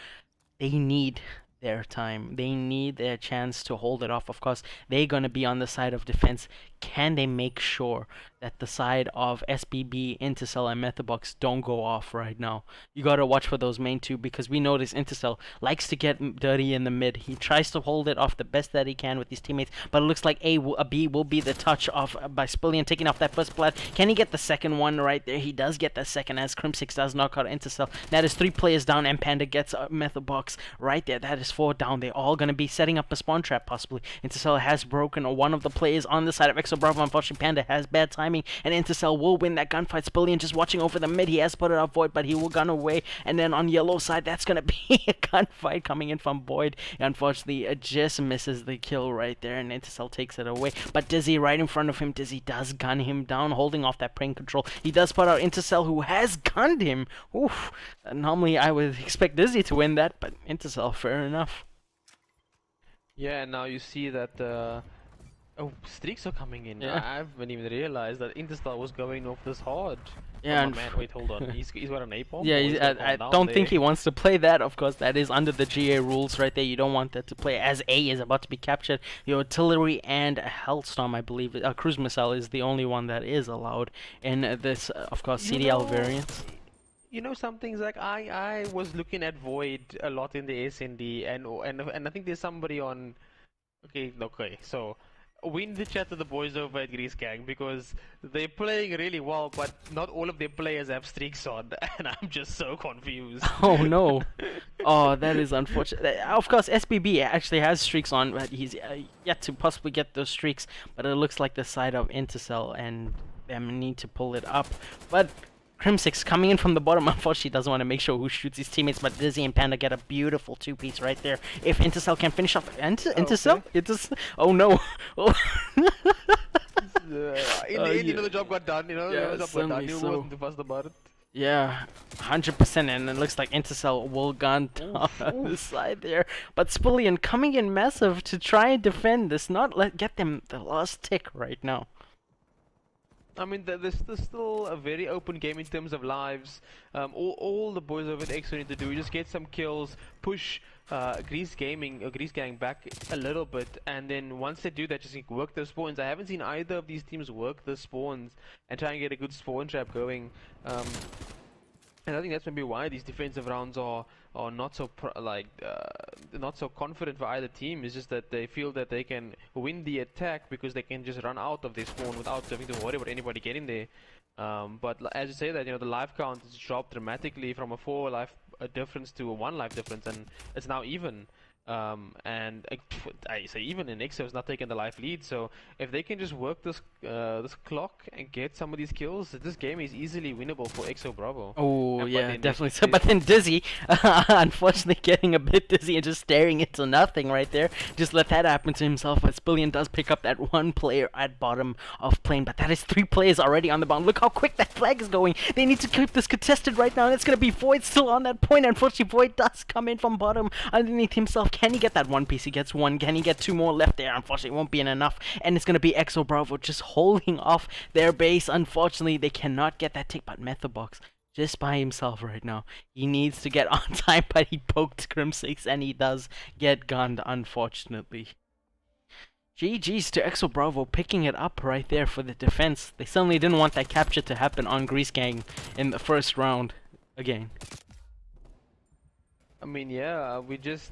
They need their time. They need their chance to hold it off. Of course, they're going to be on the side of defense. Can they make sure that the side of SBB, Intercell, and Methabox don't go off right now? You got to watch for those main 2, because we notice Intercell likes to get dirty in the mid. He tries to hold it off the best that he can with his teammates, but it looks like a B will be the touch of by Spillion taking off that first blood. Can he get the second one right there? He does get the second as Crim6 does knock out Intercell. That is 3 players down, and Panda gets Methabox right there. That is 4 down. They're all going to be setting up a spawn trap possibly. Intercell has broken one of the players on the side of Exo Bravo. Unfortunately, Panda has bad timing, and Intercell will win that gunfight. Spillion just watching over the mid. He has spotted out Void, but he will gun away. And then on yellow side, that's going to be a gunfight coming in from Void. Unfortunately, it just misses the kill right there, and Intercell takes it away. But Dizzy right in front of him. Dizzy does gun him down, holding off that plane control. He does spot out Intercell, who has gunned him. Oof. Normally, I would expect Dizzy to win that, but Intercell, fair enough. Yeah, now you see that streaks are coming in. Yeah. I haven't even realized that Intercell was going off this hard. Yeah, oh, man, wait, hold on. He's got an A-bomb? yeah, I don't think he wants to play that. Of course, that is under the GA rules right there. You don't want that to play as A is about to be captured. The artillery and Hellstorm, I believe, cruise missile is the only one that is allowed in this, of course, CDL variants. You know something, Zach? I was looking at Void a lot in the SND, and I think there's somebody on. Okay, so we need to chat to the boys over at Greaze Gang, because they're playing really well, but not all of their players have streaks on, and I'm just so confused. Oh no! Oh, that is unfortunate. Of course, SBB actually has streaks on, but he's yet to possibly get those streaks. But it looks like the side of Intercell and them need to pull it up. But Crim6 coming in from the bottom, unfortunately doesn't want to make sure who shoots his teammates, but Dizzy and Panda get a beautiful 2-piece right there. If Intercell can finish off Intercell? Okay. Oh no! Oh. In the end, you know, the job got done, you know? Yeah, the job got done. You so. wasn't too fussed about it. Yeah, 100%, and it looks like Intercell will gun down on the side there. But Spillion coming in massive to try and defend this, not get them the last tick right now. I mean, there's still a very open game in terms of lives. All the boys over at EXO need to do is just get some kills, push Greaze Gang back a little bit, and then once they do that, just work those spawns. I haven't seen either of these teams work the spawns and try and get a good spawn trap going. And I think that's maybe why these defensive rounds are not so not so confident for either team. It's just that they feel that they can win the attack because they can just run out of their spawn without having to worry about anybody getting there. But as you say that, the life count has dropped dramatically from a 4 life difference to a 1 life difference, and it's now even. And I say even in EXO is not taking the life lead, so if they can just work this clock and get some of these kills, this game is easily winnable for EXO Bravo. Oh But yeah, then definitely. So, but then Dizzy, unfortunately, getting a bit dizzy and just staring into nothing right there. Just let that happen to himself. But Spillion does pick up that one player at bottom of plane, but that is 3 players already on the bound. Look how quick that flag is going. They need to keep this contested right now, and it's gonna be Void still on that point. Unfortunately, Void does come in from bottom underneath himself. Can he get that one piece? He gets one. Can he get 2 more left there? Unfortunately, it won't be enough, and it's gonna be EXO Bravo just holding off their base. Unfortunately, they cannot get that take, but Methabox just by himself right now. He needs to get on time, but he poked Crim6 and he does get gunned, unfortunately. GG's to EXO Bravo picking it up right there for the defense. They certainly didn't want that capture to happen on Greaze Gang in the first round again. I mean, yeah, we just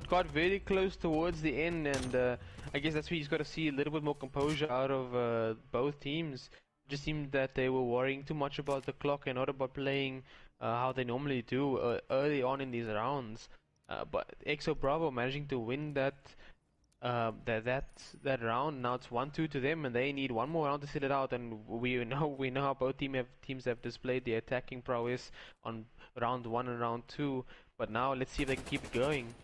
got very close towards the end, and I guess that's where you just got to see a little bit more composure out of both teams. It just seemed that they were worrying too much about the clock and not about playing how they normally do early on in these rounds. But EXO Bravo managing to win that round. Now it's 1-2 to them, and they need one more round to sit it out. And we know how both teams have displayed the attacking prowess on round 1 and round 2. But now let's see if they can keep it going.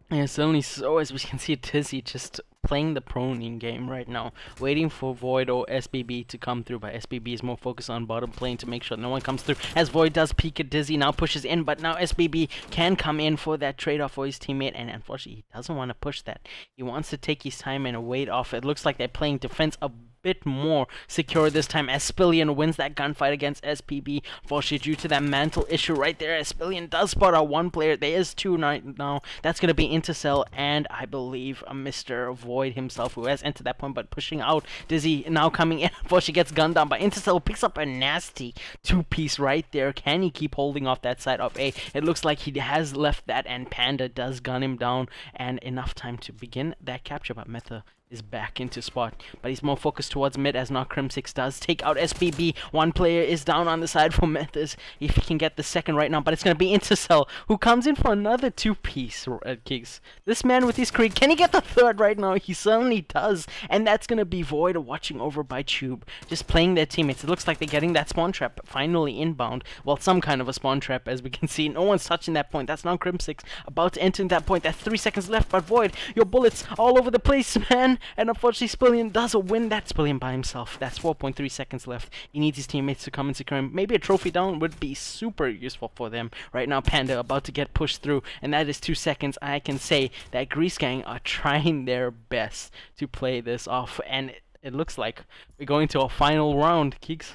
Yeah, certainly so, as we can see Tizzy just playing the proning game right now, waiting for Void or SBB to come through, but SBB is more focused on bottom lane to make sure no one comes through, as Void does peek at Dizzy, now pushes in, but now SBB can come in for that trade-off for his teammate, and unfortunately he doesn't want to push that. He wants to take his time and wait off. It looks like they're playing defense a bit more secure this time, as Spillion wins that gunfight against SPB. Unfortunately, due to that mantle issue right there, as Spillion does spot out one player. There is 2 right now. That's going to be Intercell and I believe Mr. Void himself, who has entered that point, but pushing out. Dizzy now coming in. Unfortunately, gets gunned down, but Intercell picks up a nasty 2-piece right there. Can he keep holding off that side of A? It looks like he has left that, and Panda does gun him down, and enough time to begin that capture, but Metha is back into spot, but he's more focused towards mid, as now Crim6 does take out SBB. One player is down on the side for Metas, if he can get the second right now, but it's going to be Intercell, who comes in for another 2-piece kicks. This man with his Krieg, can he get the third right now? He certainly does, and that's going to be Void watching over by Tube, just playing their teammates. It looks like they're getting that spawn trap finally inbound, well, some kind of a spawn trap, as we can see. No one's touching that point. That's now Crim6 about to enter that point. That's 3 seconds left, but Void, your bullets all over the place, man. And unfortunately, Spillion does win that. Spillion by himself. That's 4.3 seconds left. He needs his teammates to come and secure him. Maybe a trophy down would be super useful for them. Right now, Panda about to get pushed through, and that is 2 seconds. I can say that Greaze Gang are trying their best to play this off, and it looks like we're going to a final round, Keeks.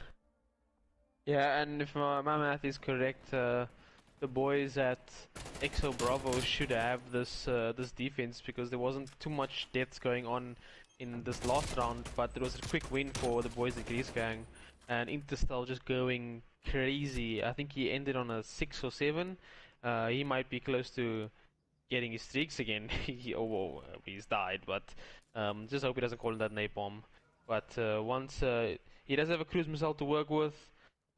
Yeah, and if my math is correct, the boys at EXO Bravo should have this defense, because there wasn't too much deaths going on in this last round, but it was a quick win for the boys at Greaze Gang, and Intercell just going crazy. I think he ended on a 6 or 7. He might be close to getting his streaks again. He's died, but just hope he doesn't call him that napalm. But once he does have a cruise missile to work with,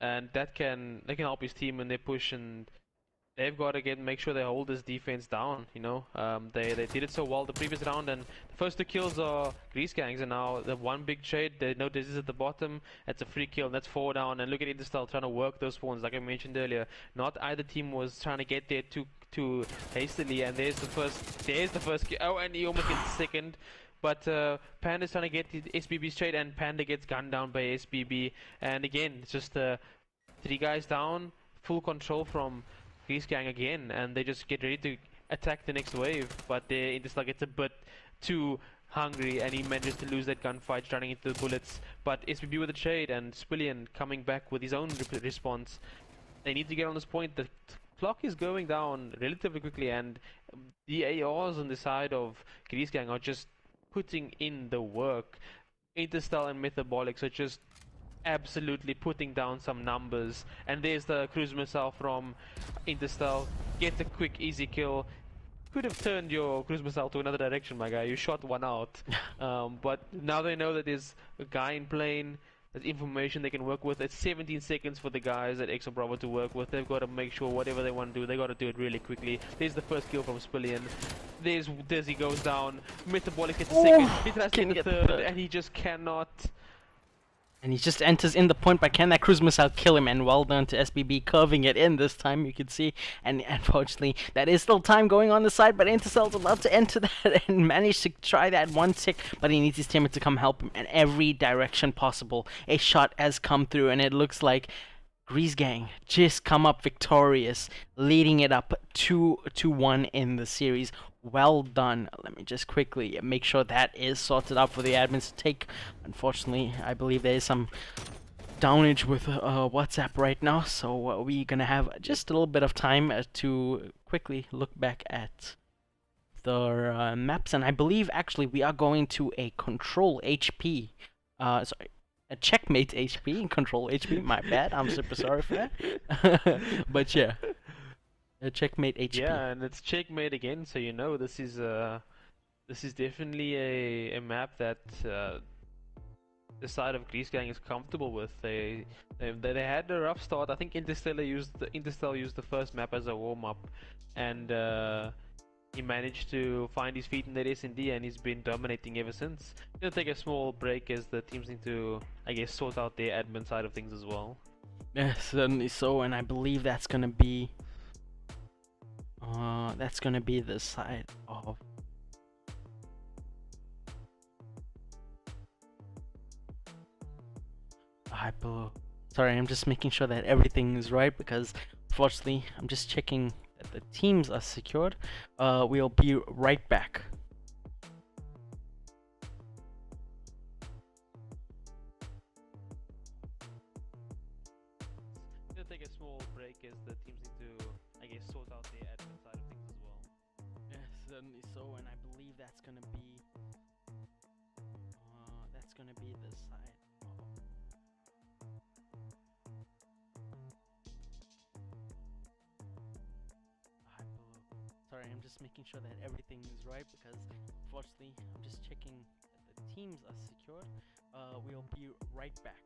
and they can help his team when they push, and they've got to make sure they hold this defense down. They did it so well the previous round, and the first 2 kills are Greaze Gangs, and now the one big trade. They know this is at the bottom. That's a free kill, and that's 4 down. And look at Interstyle trying to work those spawns, like I mentioned earlier. Not either team was trying to get there too hastily, and there's the first kill. Oh, and he almost gets the second. But Panda's trying to get the SBB straight, and Panda gets gunned down by SBB. And again, it's just 3 guys down, full control from Greaze Gang again, and they just get ready to attack the next wave. But Interstellar gets a bit too hungry, and he manages to lose that gunfight, running into the bullets. But SBB with a trade, and Spillion coming back with his own response. They need to get on this point. The clock is going down relatively quickly, and the ARs on the side of Greaze Gang are just putting in the work. Interstellar and Metabolics are just absolutely putting down some numbers. And there's the cruise missile from Interstel. Get a quick, easy kill. Could have turned your cruise missile to another direction, my guy. You shot one out. But now they know that there's a guy in plane. There's information they can work with. It's 17 seconds for the guys at Exo Bravo to work with. They've got to make sure whatever they want to do, they got to do it really quickly. There's the first kill from Spillion. There's Dizzy goes down. Metabolic hits the second. He tries to get the third, and he just cannot. And he just enters in the point, but can that cruise missile kill him? And well done to SBB, curving it in this time, you can see. And unfortunately, that is still time going on the side, but Intercell's about to enter that and manage to try that one tick, but he needs his teammate to come help him in every direction possible. A shot has come through, and it looks like Greaze Gang just come up victorious, leading it up 2-1 in the series. Well done. Let me just quickly make sure that is sorted out for the admins to take. Unfortunately, I believe there is some downage with WhatsApp right now, so we're gonna have just a little bit of time to quickly look back at the maps, and I believe actually we are going to a control HP. Sorry. A checkmate HP, control HP, my bad, I'm super sorry for that. But yeah, a checkmate HP. Yeah, and it's checkmate again, so you know this is definitely a map that the side of Greaze Gang is comfortable with. They had a rough start. I think Interstel used the first map as a warm up, and he managed to find his feet in that S&D, and he's been dominating ever since. Gonna take a small break as the teams need to, I guess, sort out their admin side of things as well. Yeah, certainly so, and I believe that's gonna be the side of Sorry, I'm just making sure that everything is right, because unfortunately I'm just checking that the teams are secured. We'll be right back. Gonna take a small break as the teams need to, I guess, sort out their admin side of things as well. Yeah, certainly so, and I believe that's gonna be the side of Sorry, I'm just making sure that everything is right, because unfortunately I'm just checking that the teams are secured. We'll be right back.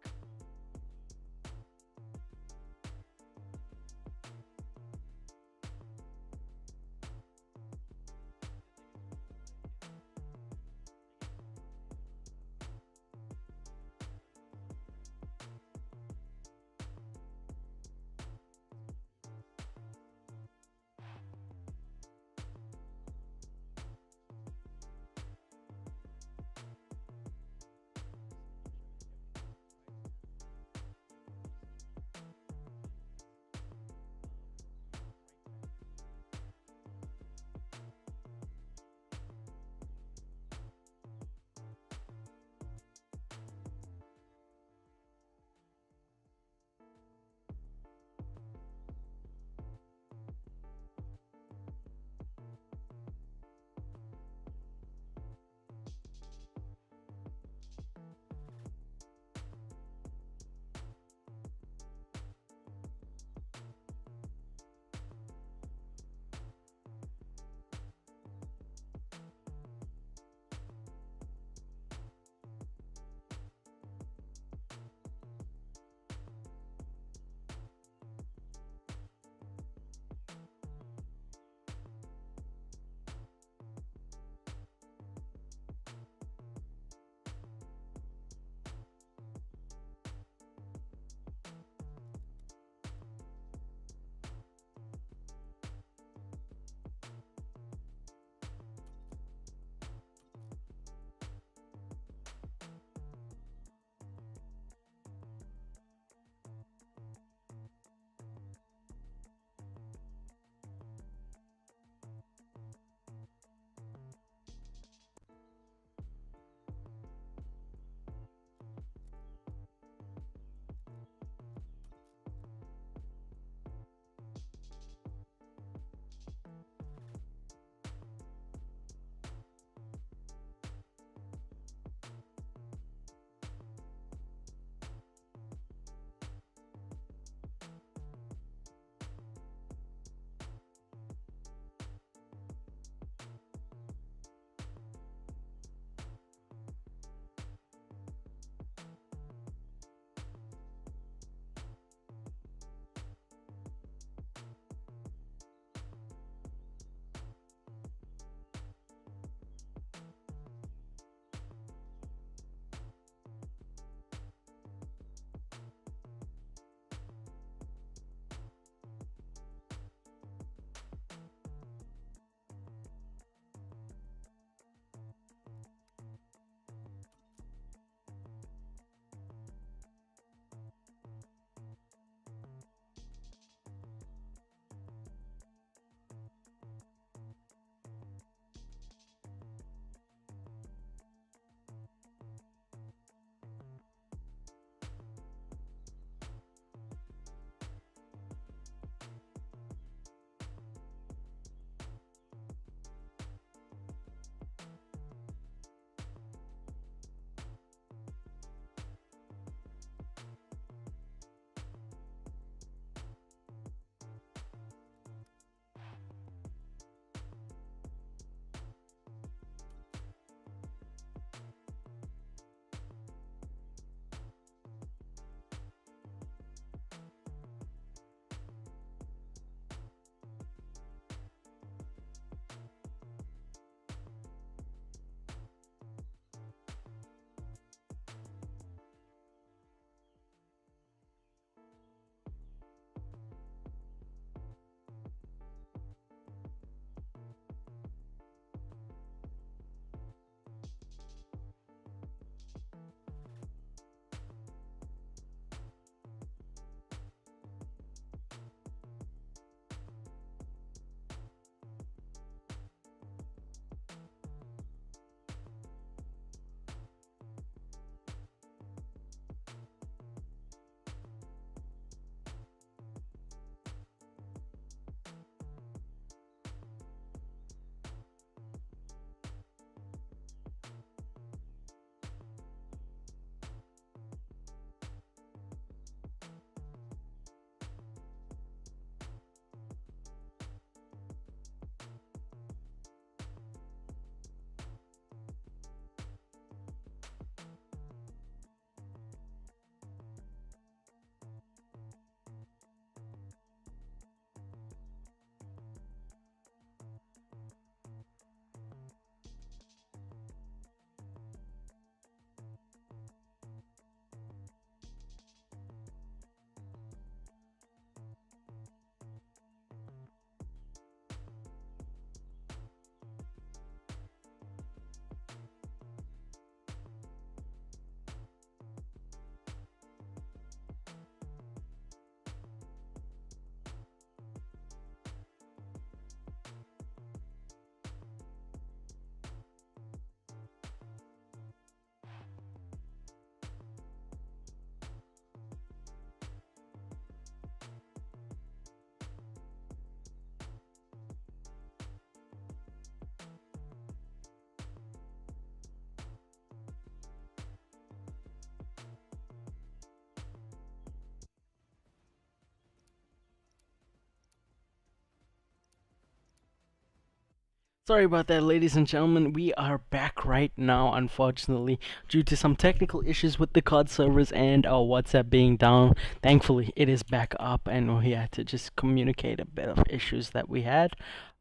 Sorry about that, ladies and gentlemen. We are back right now, unfortunately, due to some technical issues with the COD servers and our WhatsApp being down. Thankfully, it is back up, and we had to just communicate a bit of issues that we had.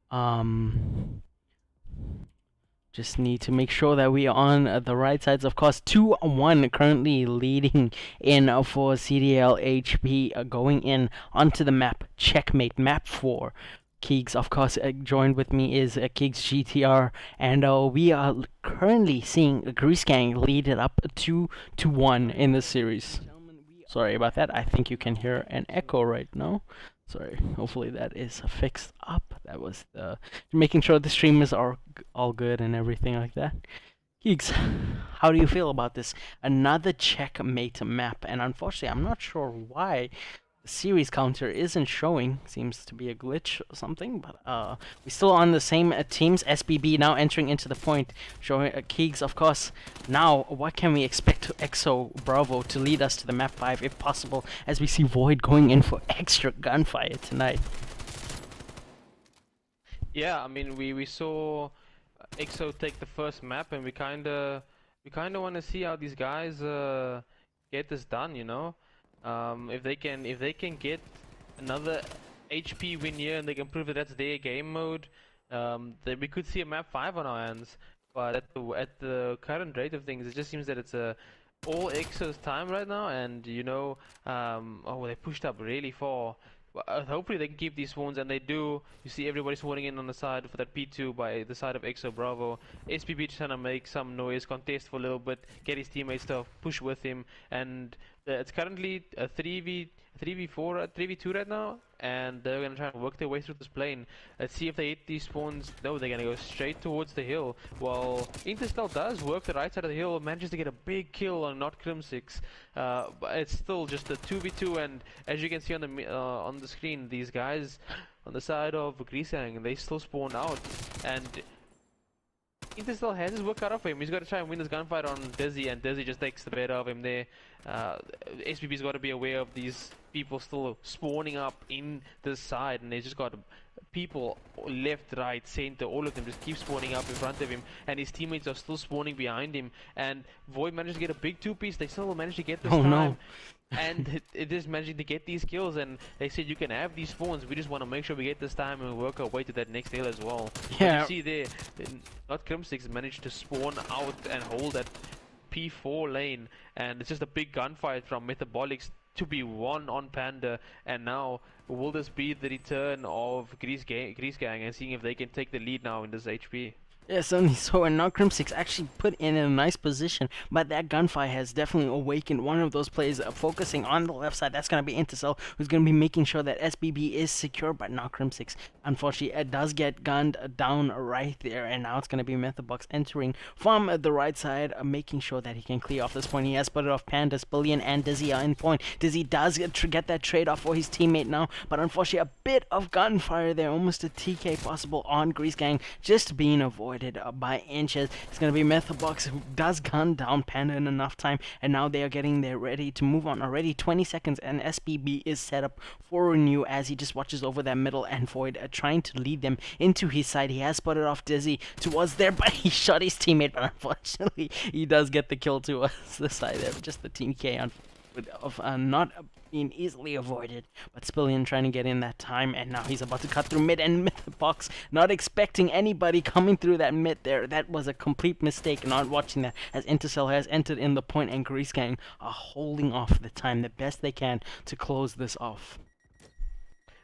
Um, just need to make sure that we are on the right sides. Of course, 2-1 currently leading in for CDL HP, going in onto the map. Checkmate, map 4. Keegs, of course, joined with me is Keegs GTR, and we are currently seeing Greaze Gang lead it up 2-1 in the series. Sorry about that. I think you can hear an echo right now. Sorry. Hopefully that is fixed up. That was the making sure the stream is all good and everything like that. Keegs, how do you feel about this? Another checkmate map, and unfortunately, I'm not sure why the series counter isn't showing. Seems to be a glitch or something, but we're still on the same teams. SBB now entering into the point, showing Keegs, of course. Now, what can we expect EXO Bravo to lead us to the map 5 if possible, as we see Void going in for extra gunfire tonight? Yeah, I mean we saw EXO take the first map, and we kinda want to see how these guys get this done. If they can get another HP win here, and they can prove that that's their game mode, then we could see a map 5 on our hands. But at the current rate of things, it just seems that it's all EXO's time right now, and oh, they pushed up really far. Hopefully they can keep these spawns, and they do. You see everybody spawning in on the side for that P2 by the side of EXO Bravo. SPB trying to make some noise, contest for a little bit, get his teammates to push with him, and it's currently a 3v4, 3v2 right now, and they're gonna try and work their way through this plane. Let's see if they hit these spawns. No, they're gonna go straight towards the hill. While Interstel does work the right side of the hill, manages to get a big kill on not Crim6. But it's still just a 2v2, and as you can see on the screen, these guys on the side of Greaze, they still spawn out, and Interstel has his work cut off for him. He's got to try and win this gunfight on Dizzy, and Dizzy just takes the better of him there. SPB's got to be aware of these people still spawning up in this side, and they just got people left, right, center, all of them just keep spawning up in front of him, and his teammates are still spawning behind him. And Void managed to get a big 2-piece. They still managed to get this time. No. And it is managing to get these kills, and they said you can have these spawns, we just want to make sure we get this time and work our way to that next hill as well. Yeah. But you see there, not Crim6 managed to spawn out and hold that P4 lane, and it's just a big gunfight from Metabolics to be won on Panda. And now, will this be the return of Greaze Gang and seeing if they can take the lead now in this HP? Yeah, certainly so, and now Crim6 actually put in a nice position, but that gunfire has definitely awakened one of those players focusing on the left side. That's going to be Intercell, who's going to be making sure that SBB is secure, but now Crim6, unfortunately, it does get gunned down right there, and now it's going to be Methabox entering from the right side, making sure that he can clear off this point. He has spotted off Panda, Spillion, and Dizzy are in point. Dizzy does get that trade-off for his teammate now, but unfortunately, a bit of gunfire there, almost a TK possible on Greaze Gang, just being avoided by inches. It's going to be Methabox who does gun down Panda in enough time, and now they are getting there ready to move on. Already 20 seconds, and SPB is set up for renew as he just watches over that middle, and Void trying to lead them into his side. He has spotted off Dizzy towards there, but he shot his teammate, but unfortunately he does get the kill towards the side there. Just the team K of not being easily avoided, but Spillion trying to get in that time, and now he's about to cut through mid, and Mythobox not expecting anybody coming through that mid there. That was a complete mistake, not watching that, as Intercell has entered in the point, and Greaze Gang are holding off the time the best they can to close this off.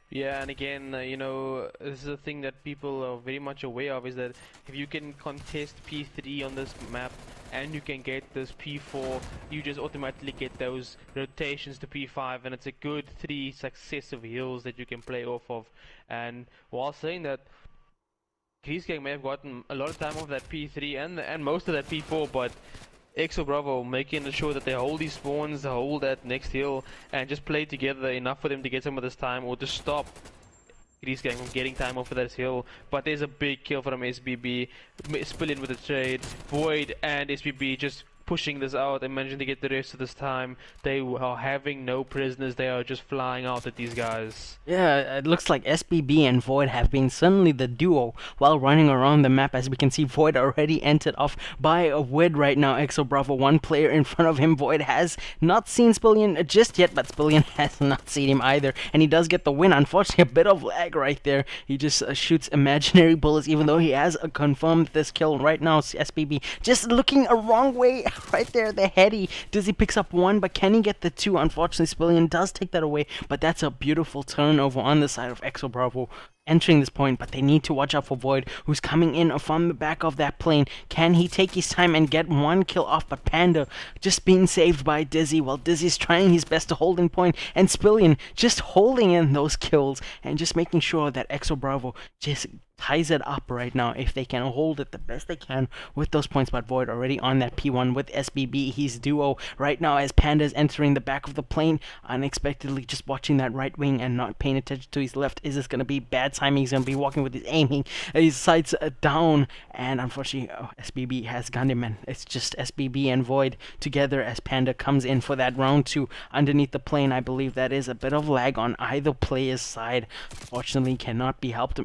Yeah, and again, this is a thing that people are very much aware of, is that if you can contest P3 on this map and you can get this P4, you just automatically get those rotations to P5, and it's a good 3 successive hills that you can play off of. And while saying that, Greaze Gang may have gotten a lot of time off that P3 and most of that P4, but EXO Bravo making sure that they hold these spawns, hold that next hill, and just play together enough for them to get some of this time, or to stop Greaze Gang from getting time off of that hill. But there's a big kill from SBB, Spillion with a trade, Void and SBB just pushing this out and managing to get the rest of this time. They are having no prisoners. They are just flying out at these guys. Yeah, it looks like SBB and Void have been suddenly the duo while running around the map. As we can see, Void already entered off by a Wid right now. Exo Bravo, one player in front of him. Void has not seen Spillion just yet, but Spillion has not seen him either. And he does get the win. Unfortunately, a bit of lag right there. He just shoots imaginary bullets, even though he has confirmed this kill right now. SBB just looking a wrong way right there. The heady. Dizzy picks up one, but can he get the two? Unfortunately, Spillion does take that away, but that's a beautiful turnover on the side of Exo Bravo entering this point, but they need to watch out for Void, who's coming in from the back of that plane. Can he take his time and get one kill off? But Panda just being saved by Dizzy, while Dizzy's trying his best to hold in point, and Spillion just holding in those kills and just making sure that Exo Bravo just ties it up right now if they can hold it the best they can with those points. But Void already on that P1 with SBB. He's duo right now as Panda's entering the back of the plane unexpectedly, just watching that right wing and not paying attention to his left. Is this going to be bad timing? He's going to be walking with his aiming, his sights down, and unfortunately SBB has gunned him, and it's just SBB and Void together as Panda comes in for that round 2 underneath the plane. I believe that is a bit of lag on either player's side. Fortunately, cannot be helped.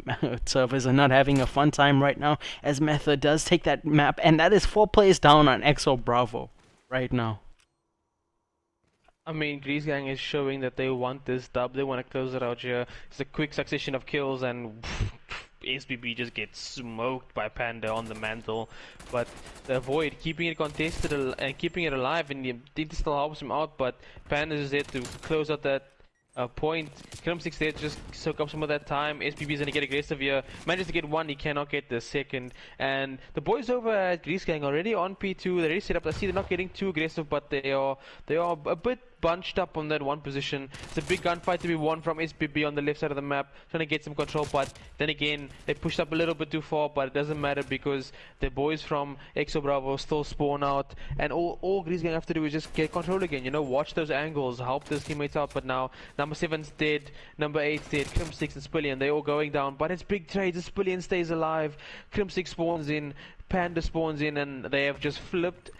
Servers are not having a fun time right now as Method does take that map, and that is 4 players down on Exo Bravo right now. I mean, Greaze Gang is showing that they want this dub. They want to close it out here. It's a quick succession of kills, and SBB just gets smoked by Panda on the mantle. But the Void keeping it contested and keeping it alive, and it still helps him out. But Panda is there to close out that point. Crimsix there to just soak up some of that time. SBB is going to get aggressive here. Manages to get one, he cannot get the second. And the boys over at Greaze Gang already on P2. They're already set up. I see they're not getting too aggressive, but they are a bit bunched up on that one position. It's a big gunfight to be won from SBB on the left side of the map, trying to get some control, but then again they pushed up a little bit too far, but it doesn't matter because the boys from Exo Bravo still spawn out, and all Greaze Gang have to do is just get control again, you know, watch those angles, help those teammates out. But now number 7's dead, number 8's dead, Crim6 and Spillion, they're all going down, but it's big trades. Spillion stays alive, Crim6 spawns in, Panda spawns in, and they have just flipped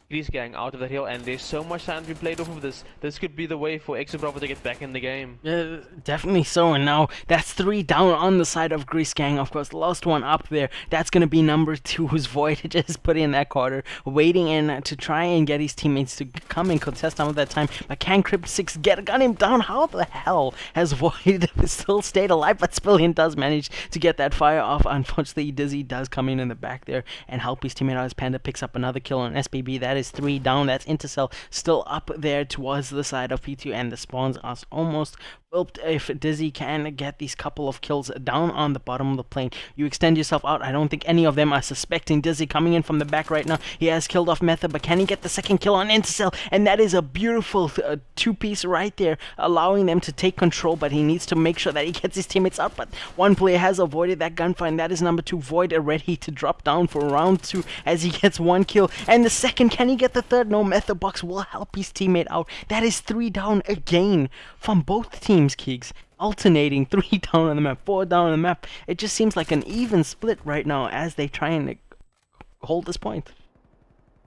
Greaze Gang out of the hill, and there's so much time to be played off of this. This could be the way for Exo Bravo to get back in the game. Yeah, definitely so. And now that's 3 down on the side of Greaze Gang. Of course, the last one up there, that's going to be number 2, who's Void just put in that quarter, waiting in to try and get his teammates to come and contest some of that time. But can Crypt6 gun him down? How the hell has Void still stayed alive? But Spillion does manage to get that fire off. Unfortunately, Dizzy does come in the back there and help his teammate out as Panda picks up another kill on SBB. That is 3 down. That's Intercell still up there towards the side of P2, and the spawns are almost whelped. If Dizzy can get these couple of kills down on the bottom of the plane, you extend yourself out. I don't think any of them are suspecting Dizzy coming in from the back right now. He has killed off Method, but can he get the second kill on Intercell? And that is a beautiful 2-piece right there, allowing them to take control, but he needs to make sure that he gets his teammates out. But one player has avoided that gunfight, and that is number 2, Void, ready to drop down for round 2 as he gets 1 kill. And the second, can he get the third? No, Method Box will help his teammate out. That is 3 down again from both teams, Keeks. Alternating 3 down on the map, 4 down on the map. It just seems like an even split right now as they try and hold this point.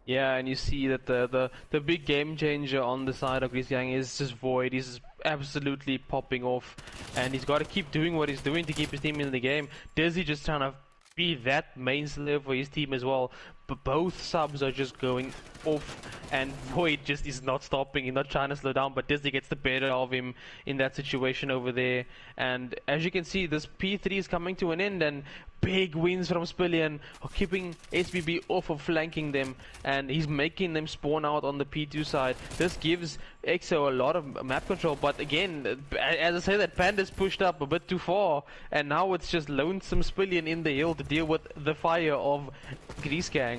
Yeah, and you see that the big game changer on the side of Greaze Gang is just Void. He's absolutely popping off, and he's got to keep doing what he's doing to keep his team in the game. Dizzy just trying to be that main slayer for his team as well, but both subs are just going off, and Void just is not stopping. He's not trying to slow down, but Dizzy gets the better of him in that situation over there. And as you can see, this P3 is coming to an end, and big wins from Spillion are keeping SBB off of flanking them, and he's making them spawn out on the P2 side. This gives Exo a lot of map control, but again, as I say, that Panda's pushed up a bit too far, and now it's just lonesome Spillion in the hill to deal with the fire of Greaze Gang.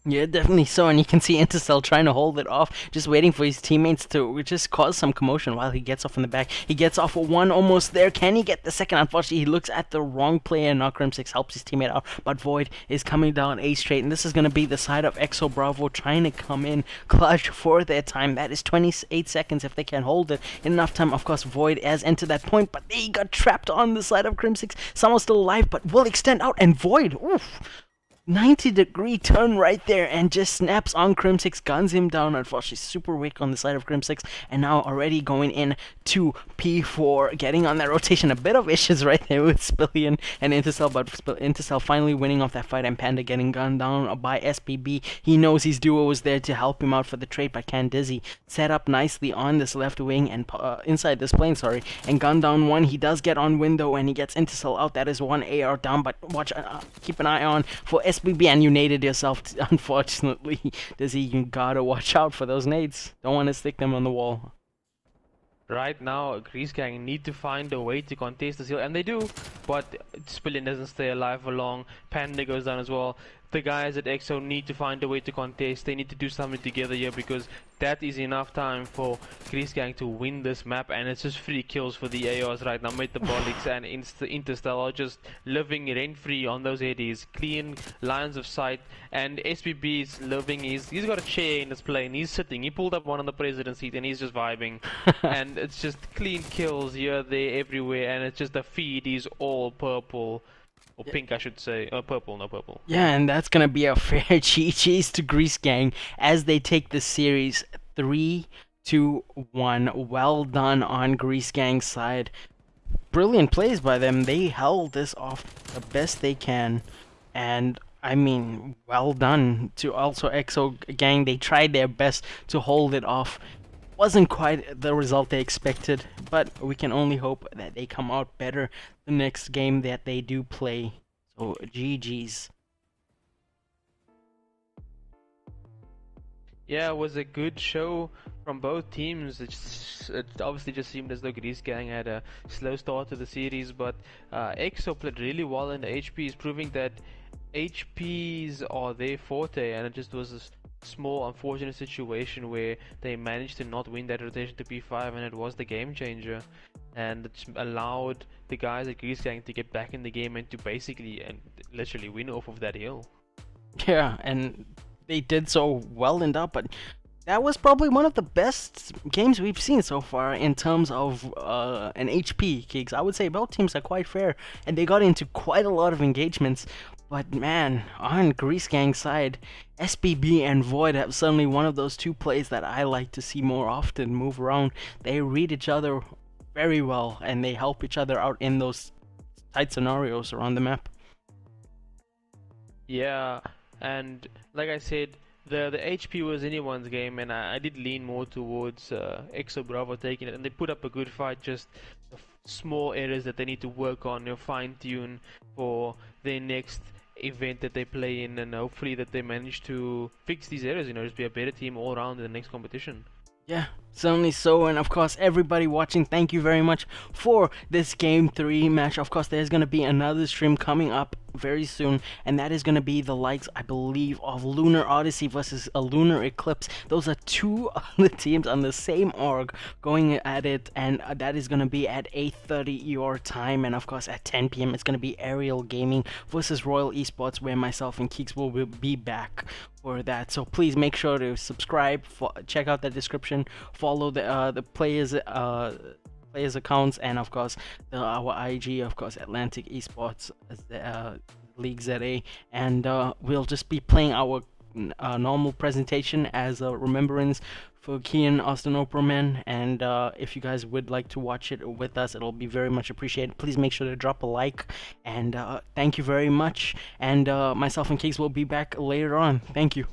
Yeah, definitely so, and you can see Intercell trying to hold it off, just waiting for his teammates to just cause some commotion while he gets off in the back. He gets off one almost there. Can he get the second? Unfortunately, he looks at the wrong player, and Crim6 helps his teammate out, but Void is coming down 8 straight, and this is going to be the side of Exo Bravo trying to come in clutch for their time. That is 28 seconds if they can hold it in enough time. Of course, Void has entered that point, but they got trapped on the side of Crim6. Someone's still alive, but will extend out, and Void, oof. 90-degree turn right there and just snaps on Crim6, guns him down. Unfortunately, super weak on the side of Crim6, and now already going in to P4, getting on that rotation. A bit of issues right there with Spillion and Intercell, but Intercell finally winning off that fight, and Panda getting gunned down by SPB. He knows his duo was there to help him out for the trade, but Can Dizzy set up nicely on this left wing and inside this plane, sorry, and gun down one. He does get on window and he gets Intercell out. That is one AR down, but watch, keep an eye on for SPB, and you naded yourself, unfortunately. Dizzy, you gotta watch out for those nades. Don't want to stick them on the wall. Right now, Greaze Gang need to find a way to contest this hill, and they do, but Spillion doesn't stay alive for long. Panda goes down as well. The guys at EXO need to find a way to contest. They need to do something together here, because that is enough time for Greaze Gang to win this map, and it's just free kills for the ARs right now. Metabolics and Interstellar are just living rent-free on those ADs. Clean lines of sight, and SPB is living. He's got a chair in his plane. He's sitting. He pulled up one on the president seat, and he's just vibing. And it's just clean kills here, there, everywhere, and it's just the feed is all purple. Or pink, I should say. Purple, no purple. Yeah, and that's gonna be a fair GG's to Greaze Gang as they take the series 3-1. Well done on Greaze Gang's side. Brilliant plays by them. They held this off the best they can, and I mean, well done to also EXO Gang. They tried their best to hold it off. Wasn't quite the result they expected, but we can only hope that they come out better the next game that they do play. So GG's. Yeah, it was a good show from both teams. It obviously just seemed as though Greaze Gang had a slow start to the series, but EXO played really well in the HPs, proving that HPs are their forte, and it just was a small unfortunate situation where they managed to not win that rotation to P5, and it was the game changer, and it allowed the guys at Greaze Gang to get back in the game and to basically and literally win off of that hill. Yeah, and they did so well in that, but that was probably one of the best games we've seen so far in terms of an HP gigs. I would say both teams are quite fair, and they got into quite a lot of engagements. But man, on Greaze Gang's side, SPB and Void have suddenly one of those two plays that I like to see more often move around. They read each other very well, and they help each other out in those tight scenarios around the map. Yeah, and like I said, the HP was anyone's game, and I did lean more towards EXO Bravo taking it, and they put up a good fight. Just small errors that they need to work on, fine tune for their next event that they play in, and hopefully that they manage to fix these errors. Just be a better team all around in the next competition. Yeah, certainly so, and of course everybody watching, thank you very much for this game 3 match. Of course there's gonna be another stream coming up very soon, and that is gonna be the likes, I believe, of Lunar Odyssey versus a Lunar Eclipse. Those are two other teams on the same org going at it, and that is gonna be at 8:30 your time, and of course at 10 p.m. it's gonna be Aerial Gaming versus Royal Esports, where myself and Keeks will be back for that. So please make sure to subscribe, check out the description, follow the players accounts, and of course our IG, of course Atlantic Esports, League ZA, and we'll just be playing our normal presentation as a remembrance for Keenan, Austin, Opperman, and if you guys would like to watch it with us, it'll be very much appreciated. Please make sure to drop a like, and thank you very much, and myself and Keeks will be back later on. Thank you.